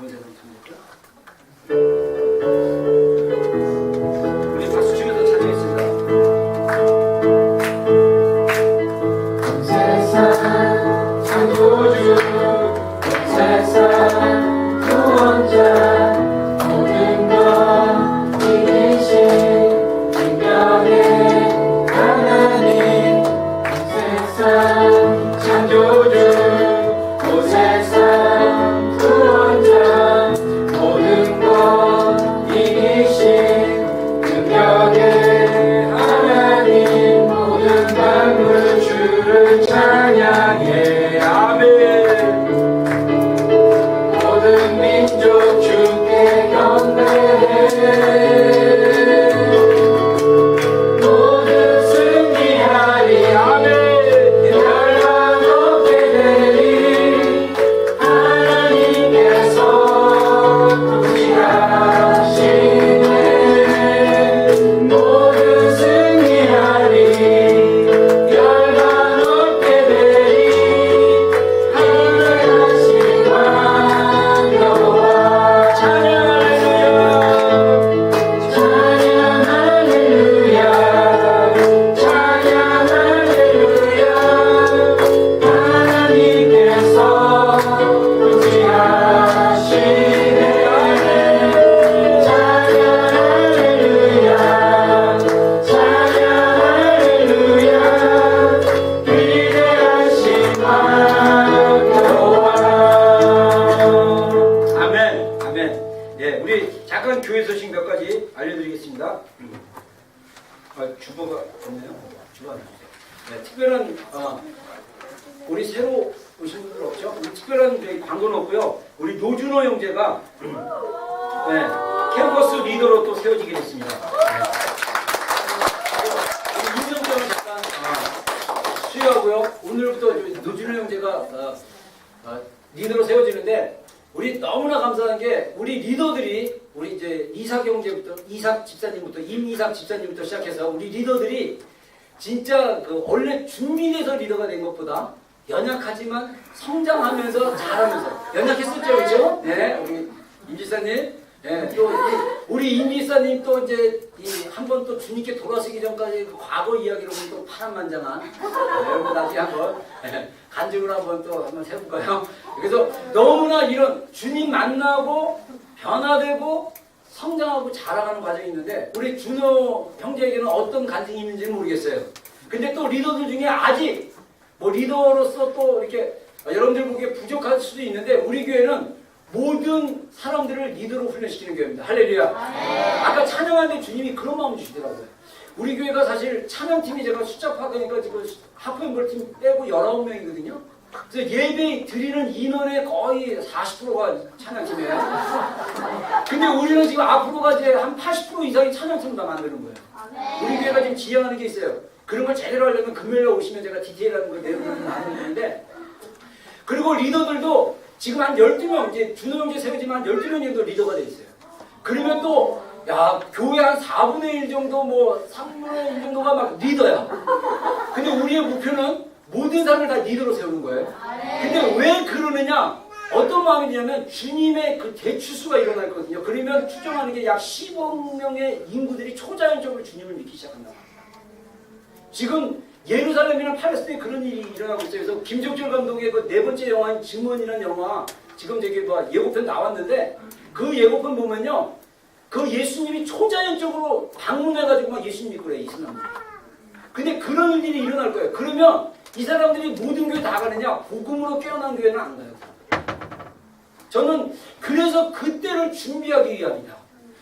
온 세상 찬양. 우리 박수 치면서 찬양했습니다. 온 세상 창조주, 온 세상 구원자, 모든 것 이기신 인간의 하나님, 온 세상 창조주, 온 세상 구원자, 모든 것 이기신 능력의 하나님, 모든 만물 주를 찬양해. 아멘. 모든 민족 주께 경배해. 모든 승리하리. 아멘. 열방 높게 되리. 하나님께서 통치하시네. 모든 승리하리. 열방 높게 되리. 하나님 왕 여호와. 찬양 할렐루야. 찬양 할렐루야. 찬양 할렐루야. 하나님께서 통치하시네. 찬양 할렐루야. 찬양 할렐루야. 위대하신 왕 여호와. 아멘. 아멘. 예, 우리 잠깐 교회 소식 몇 가지 알려드리겠습니다. 주보가 없네요. 주보 하나 주세요. 네, 특별한 우리 새로 오신 분들 없죠? 우리 특별한 저희 광고는 없고요. 우리 노준호 형제가 네, 캠퍼스 리더로 또 세워지게 됐습니다. 네. 우리 임명장을 잠깐 수여하고요. 오늘부터 노준호 형제가 리더로 세워지는데 우리 너무나 감사한 게 우리 리더들이 우리 이제 이삭 형제부터 이삭 집사님부터 임이삭 집사님부터 시작해서 우리 리더들이 진짜 그 원래 준비돼서 리더가 된 것보다 연약하지만 성장하면서 잘하면서 연약했었죠, 그렇죠? 네, 우리 임 집사님, 네, 또 우리 임 집사님 또 이제 한 번 또 주님께 돌아서기 전까지 그 과거 이야기로 보면 또 파란만장한 여러분 나중에 한번 간증을 한번 해볼까요? 그래서 너무나 이런 주님 만나고 변화되고 성장하고 자라가는 과정이 있는데 우리 준호 형제에게는 어떤 간증이 있는지는 모르겠어요. 근데 또 리더들 중에 아직 뭐 리더로서 또 이렇게 여러분들 보기에 부족할 수도 있는데 우리 교회는 모든 사람들을 리더로 훈련시키는 교회입니다. 할렐루야. 아까 찬양하는데 주님이 그런 마음 주시더라고요. 우리 교회가 사실 찬양팀이 제가 숫자 파악하니까 지금 하프앤볼팀 빼고 19명이거든요. 그래서 예배 드리는 인원의 거의 40%가 찬양팀이에요. 근데 우리는 지금 앞으로가 이제 한 80% 이상이 찬양팀을 다 만드는 거예요. 우리 교회가 지금 지향하는 게 있어요. 그런 걸 제대로 하려면 금요일에 오시면 제가 디테일한 걸 내용을 나누는데 그리고 리더들도 지금 한 12명, 이제 준호 형제 세우지만 한 12명 정도 리더가 돼 있어요. 그러면 또, 야, 교회 한 4분의 1 정도, 뭐, 3분의 1 정도가 막 리더야. 근데 우리의 목표는 모든 사람을 다 리더로 세우는 거예요. 근데 왜 그러느냐? 어떤 마음이냐면, 주님의 그 대추수가 일어날 거거든요. 그러면 추정하는 게 약 10억 명의 인구들이 초자연적으로 주님을 믿기 시작한다. 지금, 예루살렘이나 팔레스타인에 그런 일이 일어나고 있어요. 그래서 김종철 감독의 그 4번째 영화인 증언이라는 영화 지금 저기 뭐 예고편 나왔는데 그 예고편 보면요. 그 예수님이 초자연적으로 방문해가지고 막 예수님 믿고 그래 이 사람들. 근데 그런 일들이 일어날 거예요. 그러면 이 사람들이 모든 교회 다 가느냐? 복음으로 깨어난 교회는 안 가요. 저는 그래서 그때를 준비하기 위함이다.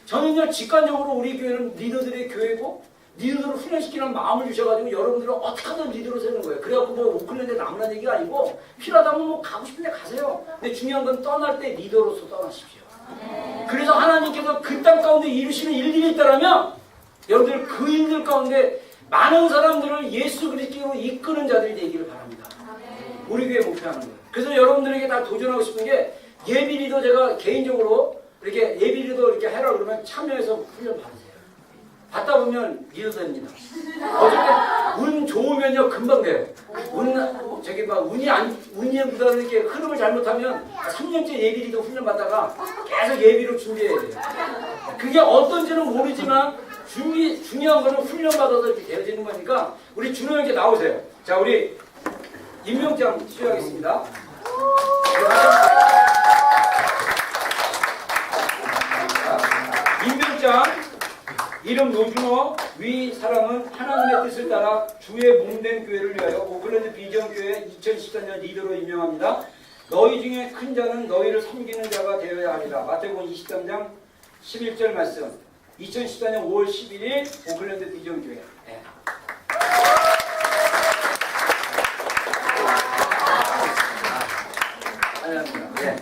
저는요 직관적으로 우리 교회는 리더들의 교회고 리더를 훈련시키는 마음을 주셔가지고 여러분들은 어떻게 하든 리더로 세우는 거예요. 그래갖고 뭐 오클랜드에 남으라는 얘기가 아니고 필요하다면 뭐 가고 싶은데 가세요. 근데 중요한 건 떠날 때 리더로서 떠나십시오. 그래서 하나님께서 그 땅 가운데 이루시는 일들이 있다면 여러분들 그 일들 가운데 많은 사람들을 예수 그리스도로 이끄는 자들이 되기를 바랍니다. 우리 교회 목표하는 거예요. 그래서 여러분들에게 다 도전하고 싶은 게 예비 리더 제가 개인적으로 이렇게 예비 리더 이렇게 해라 그러면 참여해서 훈련 받으세요. 받다 보면 리더 됩니다. 어쨌든 운 좋으면요 금방 돼요. 운이보다는 이렇게 흐름을 잘못하면 3년째 예비 리더 훈련 받다가 계속 예비로 준비해야 돼요. 그게 어떤지는 모르지만 중요한 거는 훈련 받아서 이렇게 되어지는 거니까 우리 준호 형께 나오세요. 자 우리 임명장 수여하겠습니다. 임명장 이름 노준호 위 사람은 하나님의 뜻을 따라 주의 몸된 교회를 위하여 오클랜드 비전 교회 2014년 리더로 임명합니다. 너희 중에 큰 자는 너희를 섬기는 자가 되어야 하리라. 마태복음 23장 11절 말씀. 2014년 5월 11일 오클랜드 비전 교회. 네. 네.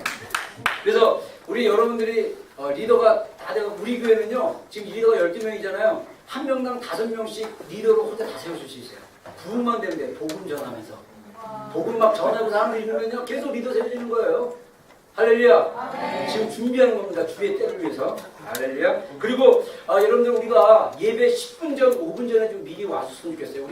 그래서 우리 여러분들이 리더가 다 되고 우리 교회는요 지금 리더가 12명이잖아요. 한 명당 5명씩 리더로 혼자 다 세워줄 수 있어요. 부흥만 되면 돼요. 복음 전하면서 복음 막 전하고 사람들이 있으면요 계속 리더 세워지는 거예요. 할렐루야. 지금 준비하는 겁니다. 주의 때를 위해서. 할렐루야. 그리고 여러분들 우리가 예배 10분 전 5분 전에 좀 미리 와줬으면 좋겠어요.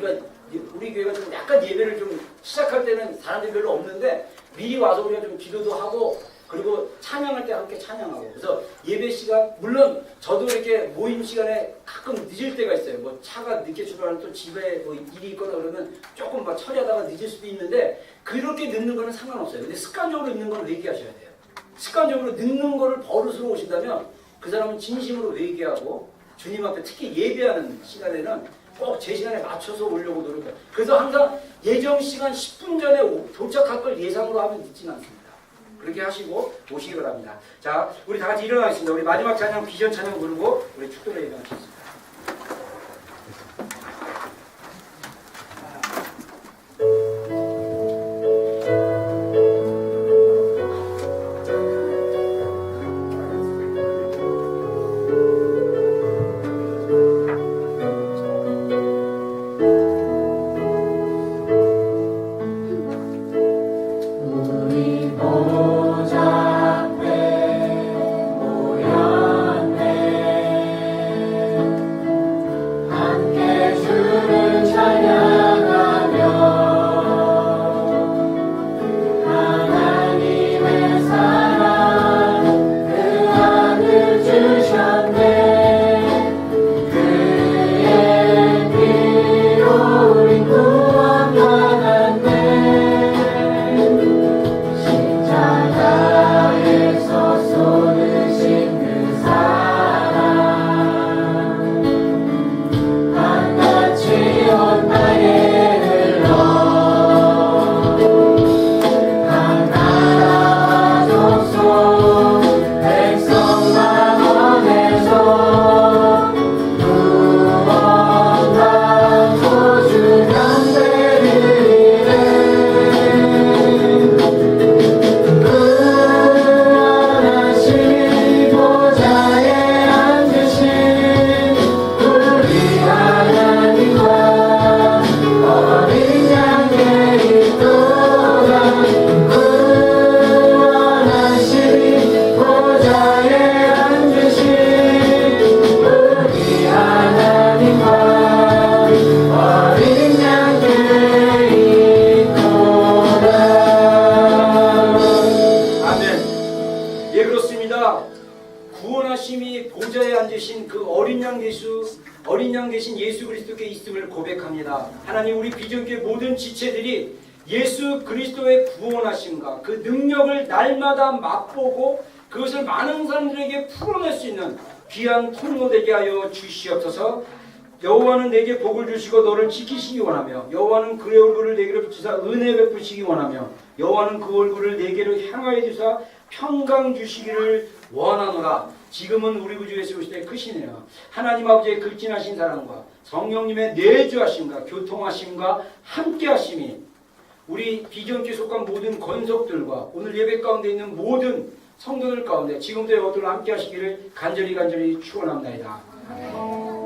우리 교회가 좀 약간 예배를 좀 시작할 때는 사람들이 별로 없는데 미리 와서 우리가 좀 기도도 하고 그리고 찬양할 때 함께 찬양하고. 그래서 예배 시간 물론 저도 이렇게 모임 시간에 가끔 늦을 때가 있어요. 뭐 차가 늦게 출발하면 또 집에 뭐 일이 있거나 그러면 조금 막 처리하다가 늦을 수도 있는데 그렇게 늦는 거는 상관없어요. 근데 습관적으로 늦는 건 회개하셔야 돼요. 습관적으로 늦는 거를 버릇으로 오신다면 그 사람은 진심으로 회개하고 주님 앞에 특히 예배하는 시간에는 꼭 제 시간에 맞춰서 오려고 노력해요. 그래서 항상 예정 시간 10분 전에 도착할 걸 예상으로 하면 늦지는 않습니다. 그렇게 하시고 오시기 바랍니다. 자, 우리 다 같이 일어나겠습니다. 우리 마지막 찬양 비전 찬양 부르고 우리 축도를 예배하겠습니다. 그 어린 양 대신 예수 그리스도께 있음을 고백합니다. 하나님, 우리 비전교회 모든 지체들이 예수 그리스도의 구원하심과 그 능력을 날마다 맛보고 그것을 많은 사람들에게 풀어낼 수 있는 귀한 통로 되게 하여 주시옵소서. 여호와는 내게 복을 주시고 너를 지키시기 원하며 여호와는 그의 얼굴을 내게로 비추사 은혜 베푸시기 원하며 여호와는 그 얼굴을 내게로 향하여 주사 평강 주시기를 원하노라. 지금은 우리 구주 예수 그리스도의 크시네요. 하나님 아버지의 극진하신 사랑과 성령님의 내주하심과 교통하심과 함께하심이 우리 비전교회 속한 모든 권속들과 오늘 예배 가운데 있는 모든 성도들 가운데 지금도 여러분들과 함께하시기를 간절히 축원합니다.